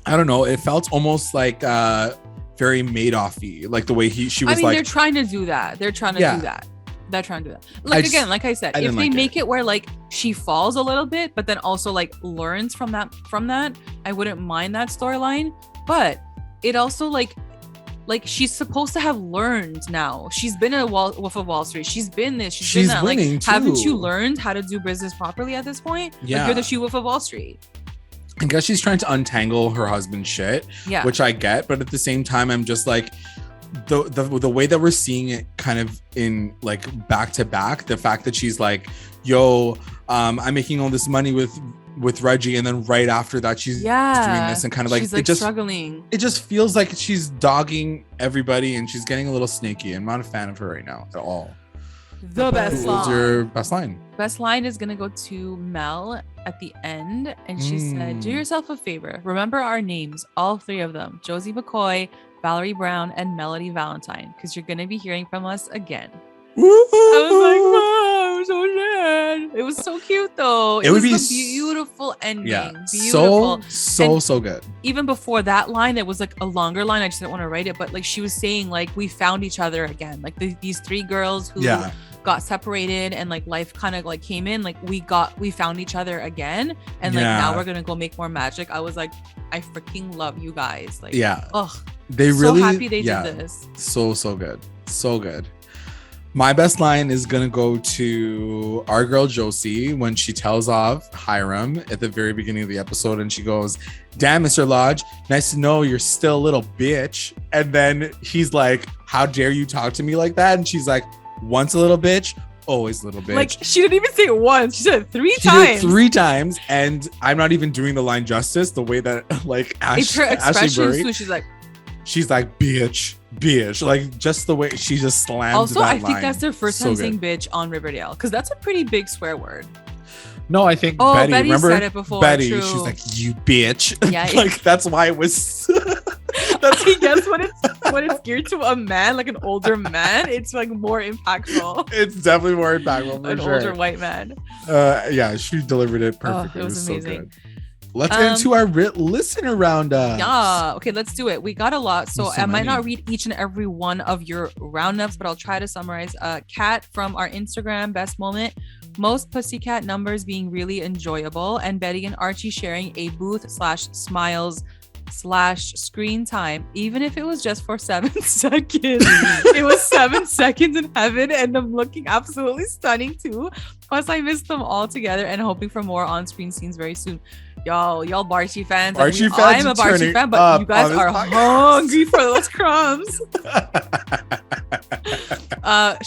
I don't know, it felt almost like very Madoff-y, like the way she was like. They're trying to do that. They're trying to do that. Like I said, if they make it where like she falls a little bit, but then also like learns from that, I wouldn't mind that storyline. But it also like she's supposed to have learned now. She's been a Wolf of Wall Street. She's been this. She's been that. Like, too. Haven't you learned how to do business properly at this point? Yeah. Like, you're the she Wolf of Wall Street. I guess she's trying to untangle her husband's shit, which I get. But at the same time, I'm just like, the way that we're seeing it kind of in like back to back, the fact that she's like, yo, I'm making all this money with Reggie, and then right after that she's doing this and kind of like, she's like struggling. It just feels like she's dogging everybody and she's getting a little snaky. I'm not a fan of her right now at all. The best line. What's your best line? Best line is gonna go to Mel at the end, and she said, do yourself a favor, remember our names, all 3 of them, Josie McCoy, Valerie Brown, and Melody Valentine, because you're gonna be hearing from us again. I was like, oh, I'm so sad. It was so cute though. It was a beautiful ending. Yeah, beautiful. So good. Even before that line, it was like a longer line. I just didn't want to write it, but like she was saying, like, we found each other again. Like these 3 girls who got separated and like life kind of like came in. Like we found each other again, and like now we're gonna go make more magic. I was like, I freaking love you guys. Like, they really so happy they did this. So good. My best line is gonna go to our girl Josie when she tells off Hiram at the very beginning of the episode, and she goes, "Damn, Mr. Lodge, nice to know you're still a little bitch." And then he's like, "How dare you talk to me like that?" And she's like, "Once a little bitch, always a little bitch." Like, she didn't even say it once. She said it three She times. did it 3 times, and I'm not even doing the line justice the way that like It's her Ashley expression Burry, too. She's like, bitch, like just the way she just slams also, that I think line. that's their first So time good. saying bitch on Riverdale, because that's a pretty big swear word. No, I think Oh, Betty. Betty Remember said it before. Betty? True. She's like, "You bitch." Yeah, like that's why it was. I guess when it's geared to a man, like an older man, it's like more impactful. It's definitely more impactful for An sure. older white man. Yeah, she delivered it perfectly. It was amazing. So good. Let's get into our listener roundup. Yeah. Okay, let's do it. We got a lot. So I might many. not read each and every one of your roundups, but I'll try to summarize. Kat from our Instagram, best moment. Most Pussycat numbers being really enjoyable, and Betty and Archie sharing a booth/smiles/screen time, even if it was just for 7 seconds. It was 7 seconds in heaven, and them looking absolutely stunning too. Plus, I missed them all together and hoping for more on-screen scenes very soon. Y'all Barchie fans. Barchie fans I'm a are Barchie turning fan, but up you guys on this are podcast. hungry for those crumbs.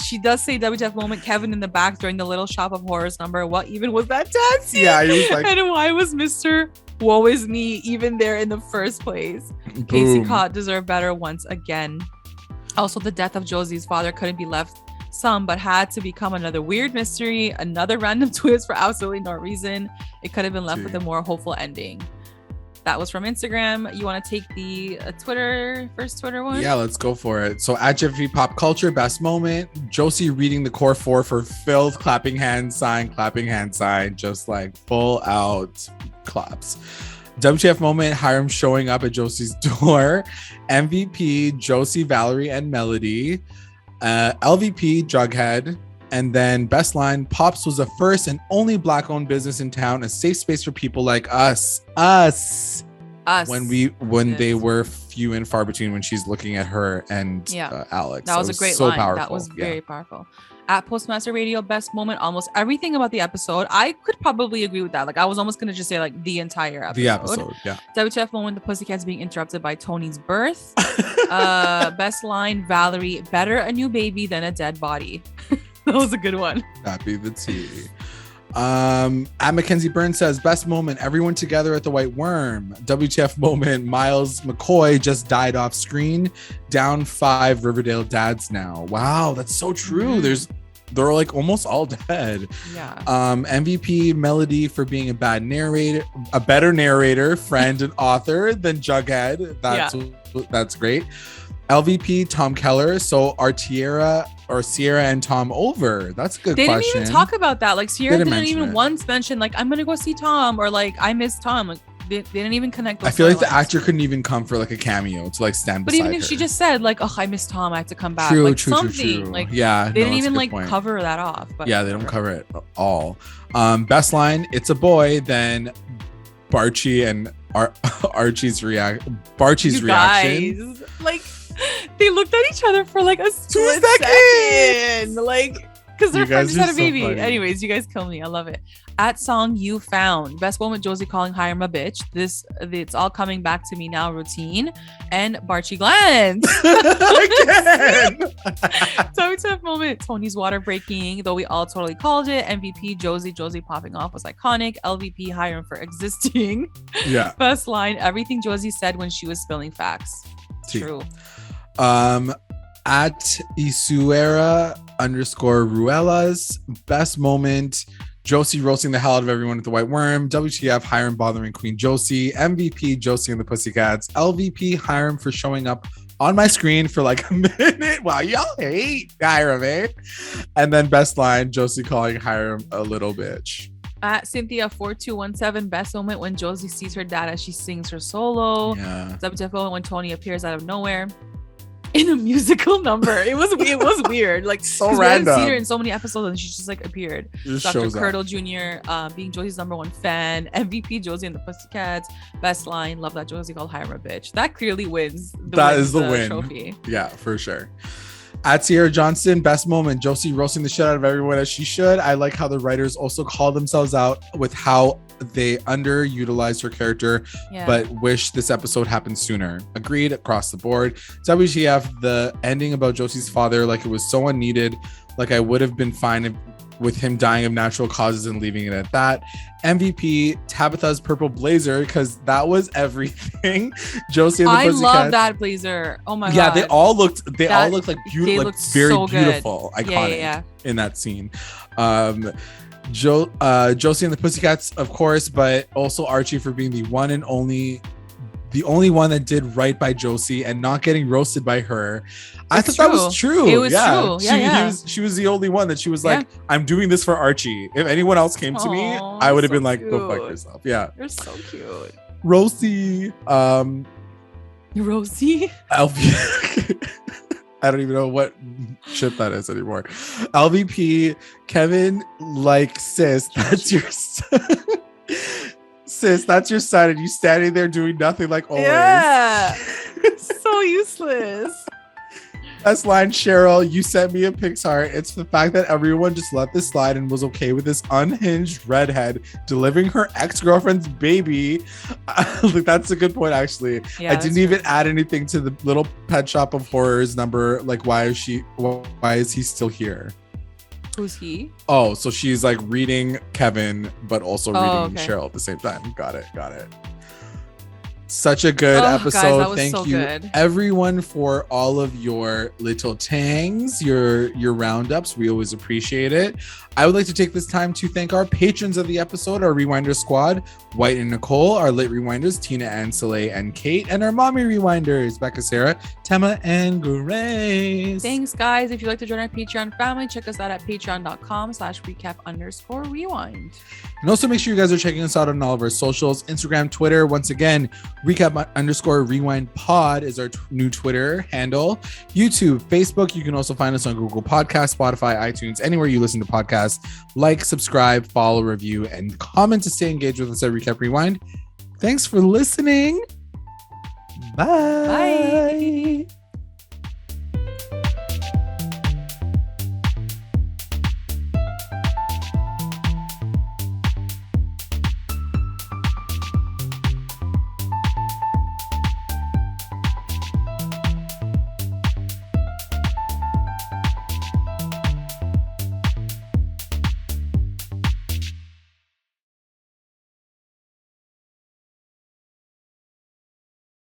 She does say WTF moment, Kevin in the back during the Little Shop of Horrors number. What even was that dance? Yeah, he was like, and why was Mr. Woe is me even there in the first place? Casey boom. Cott deserved better once again. Also, the death of Josie's father couldn't be left some, but had to become another weird mystery, another random twist for absolutely no reason. It could have been left with a more hopeful ending. That was from Instagram. You want to take the first Twitter one? Yeah, let's go for it. So at JFV Pop Culture, best moment, Josie reading the core 4 for filth, clapping hand sign, just like full out claps. WTF moment, Hiram showing up at Josie's door. MVP, Josie, Valerie, and Melody. LVP, Jughead. And then best line, Pops was the first and only Black-owned business in town, a safe space for people like us. When they were few and far between, when she's looking at her and Alex. That was a great so line. Powerful. That was very powerful. At Postmaster Radio, best moment, almost everything about the episode. I could probably agree with that. Like, I was almost going to just say like the entire episode. The episode, yeah. WTF moment, the Pussycats being interrupted by Tony's birth. Best line, Valerie, better a new baby than a dead body. That was a good one. Happy the tea. At Mackenzie Burns says, best moment, everyone together at the White Worm. WTF moment, Miles McCoy just died off screen. Down 5 Riverdale dads now. Wow, that's so true. They're like almost all dead. Yeah. MVP Melody for being a better narrator, friend, and author than Jughead. That's great. LVP Tom Keller. So are Sierra and Tom over? That's a good question. They didn't even talk about that. Like, Sierra didn't even it. once mention like, I'm gonna go see Tom, or like, I miss Tom. Like, they didn't even connect those I feel like the storylines. actor couldn't even come for like a cameo to like stand But beside even if her. she just said like, oh, I miss Tom, I have to come back. True. Like, yeah, they didn't even like cover that off. But yeah, they don't cover it at all. Best line, it's a boy. Then Barchie and Barchie's reaction. Like, they looked at each other for like a 2 split seconds. second. Like, because their You friend guys just had are a so baby. funny. Anyways, you guys kill me. I love it. At Song You Found. Best moment, Josie calling Hiram a bitch. It's all coming back to me now routine. And Barchie glance. Again. WTF moment, Tony's water breaking, though we all totally called it. MVP, Josie popping off was iconic. LVP, Hiram for existing. Yeah. Best line, everything Josie said when she was spilling facts. True. At Isuera_Ruelas, best moment, Josie roasting the hell out of everyone at the White Worm. WTF, Hiram bothering Queen Josie. MVP, Josie and the Pussycats. LVP, Hiram for showing up on my screen for like a minute. Wow, y'all hate Hiram, eh? And then best line, Josie calling Hiram a little bitch. At Cynthia4217, best moment when Josie sees her dad as she sings her solo. Yeah. WTF moment when Tony appears out of nowhere in a musical number. It was weird. Like, So 'cause we haven't random. seen her in so many episodes and she just like appeared. Just Dr. shows up. Curdle Jr. Being Josie's #1 fan. MVP, Josie and the Pussycats. Best line, love that Josie called Hiram a bitch. That clearly wins. That is the win. Trophy. Yeah, for sure. At Sierra Johnson, best moment, Josie roasting the shit out of everyone as she should. I like how the writers also call themselves out with how they underutilized her character, but wish this episode happened sooner. Agreed across the board. WTF, the ending about Josie's father, like it was so unneeded. Like I would have been fine with him dying of natural causes and leaving it at that. MVP, Tabitha's purple blazer, because that was everything. Josie and the Pussycats. I love that blazer. Oh my god. Yeah, they all looked like beautiful, like very so beautiful, iconic in that scene. Josie and the Pussycats, of course, but also Archie for being the only one that did right by Josie and not getting roasted by her. I thought that was true. It was true. Yeah, she was the only one that she was like, I'm doing this for Archie. If anyone else came to me, I would have been like, go fuck yourself. Yeah. You're so cute. Rosie. Rosie? LVP. I don't even know what shit that is anymore. LVP, Kevin, like, sis, that's your sis, that's your son, and you standing there doing nothing like always. Yeah. So useless. Best line, Cheryl, you sent me a Pixar. It's the fact that everyone just let this slide and was okay with this unhinged redhead delivering her ex-girlfriend's baby. That's a good point, actually. Yeah, I didn't even add anything to the little Pet Shop of Horrors number. Like, why is he still here? Who's he? Oh, so she's like reading Kevin, but also reading Cheryl at the same time. Got it. Such a good episode. Guys, Thank so you good. Everyone for all of your little tangs, your roundups. We always appreciate it. I would like to take this time to thank our patrons of the episode, our Rewinder squad, White and Nicole, our late rewinders, Tina and Soleil and Kate, and our mommy rewinders, Becca, Sarah, Tema, and Grace. Thanks, guys. If you'd like to join our Patreon family, check us out at patreon.com/recap_rewind. And also make sure you guys are checking us out on all of our socials, Instagram, Twitter. Once again, recap_rewind pod is our new Twitter handle. YouTube, Facebook. You can also find us on Google Podcasts, Spotify, iTunes, anywhere you listen to podcasts. Like, subscribe, follow, review, and comment to stay engaged with us at Recap Rewind. Thanks for listening. Bye. Bye.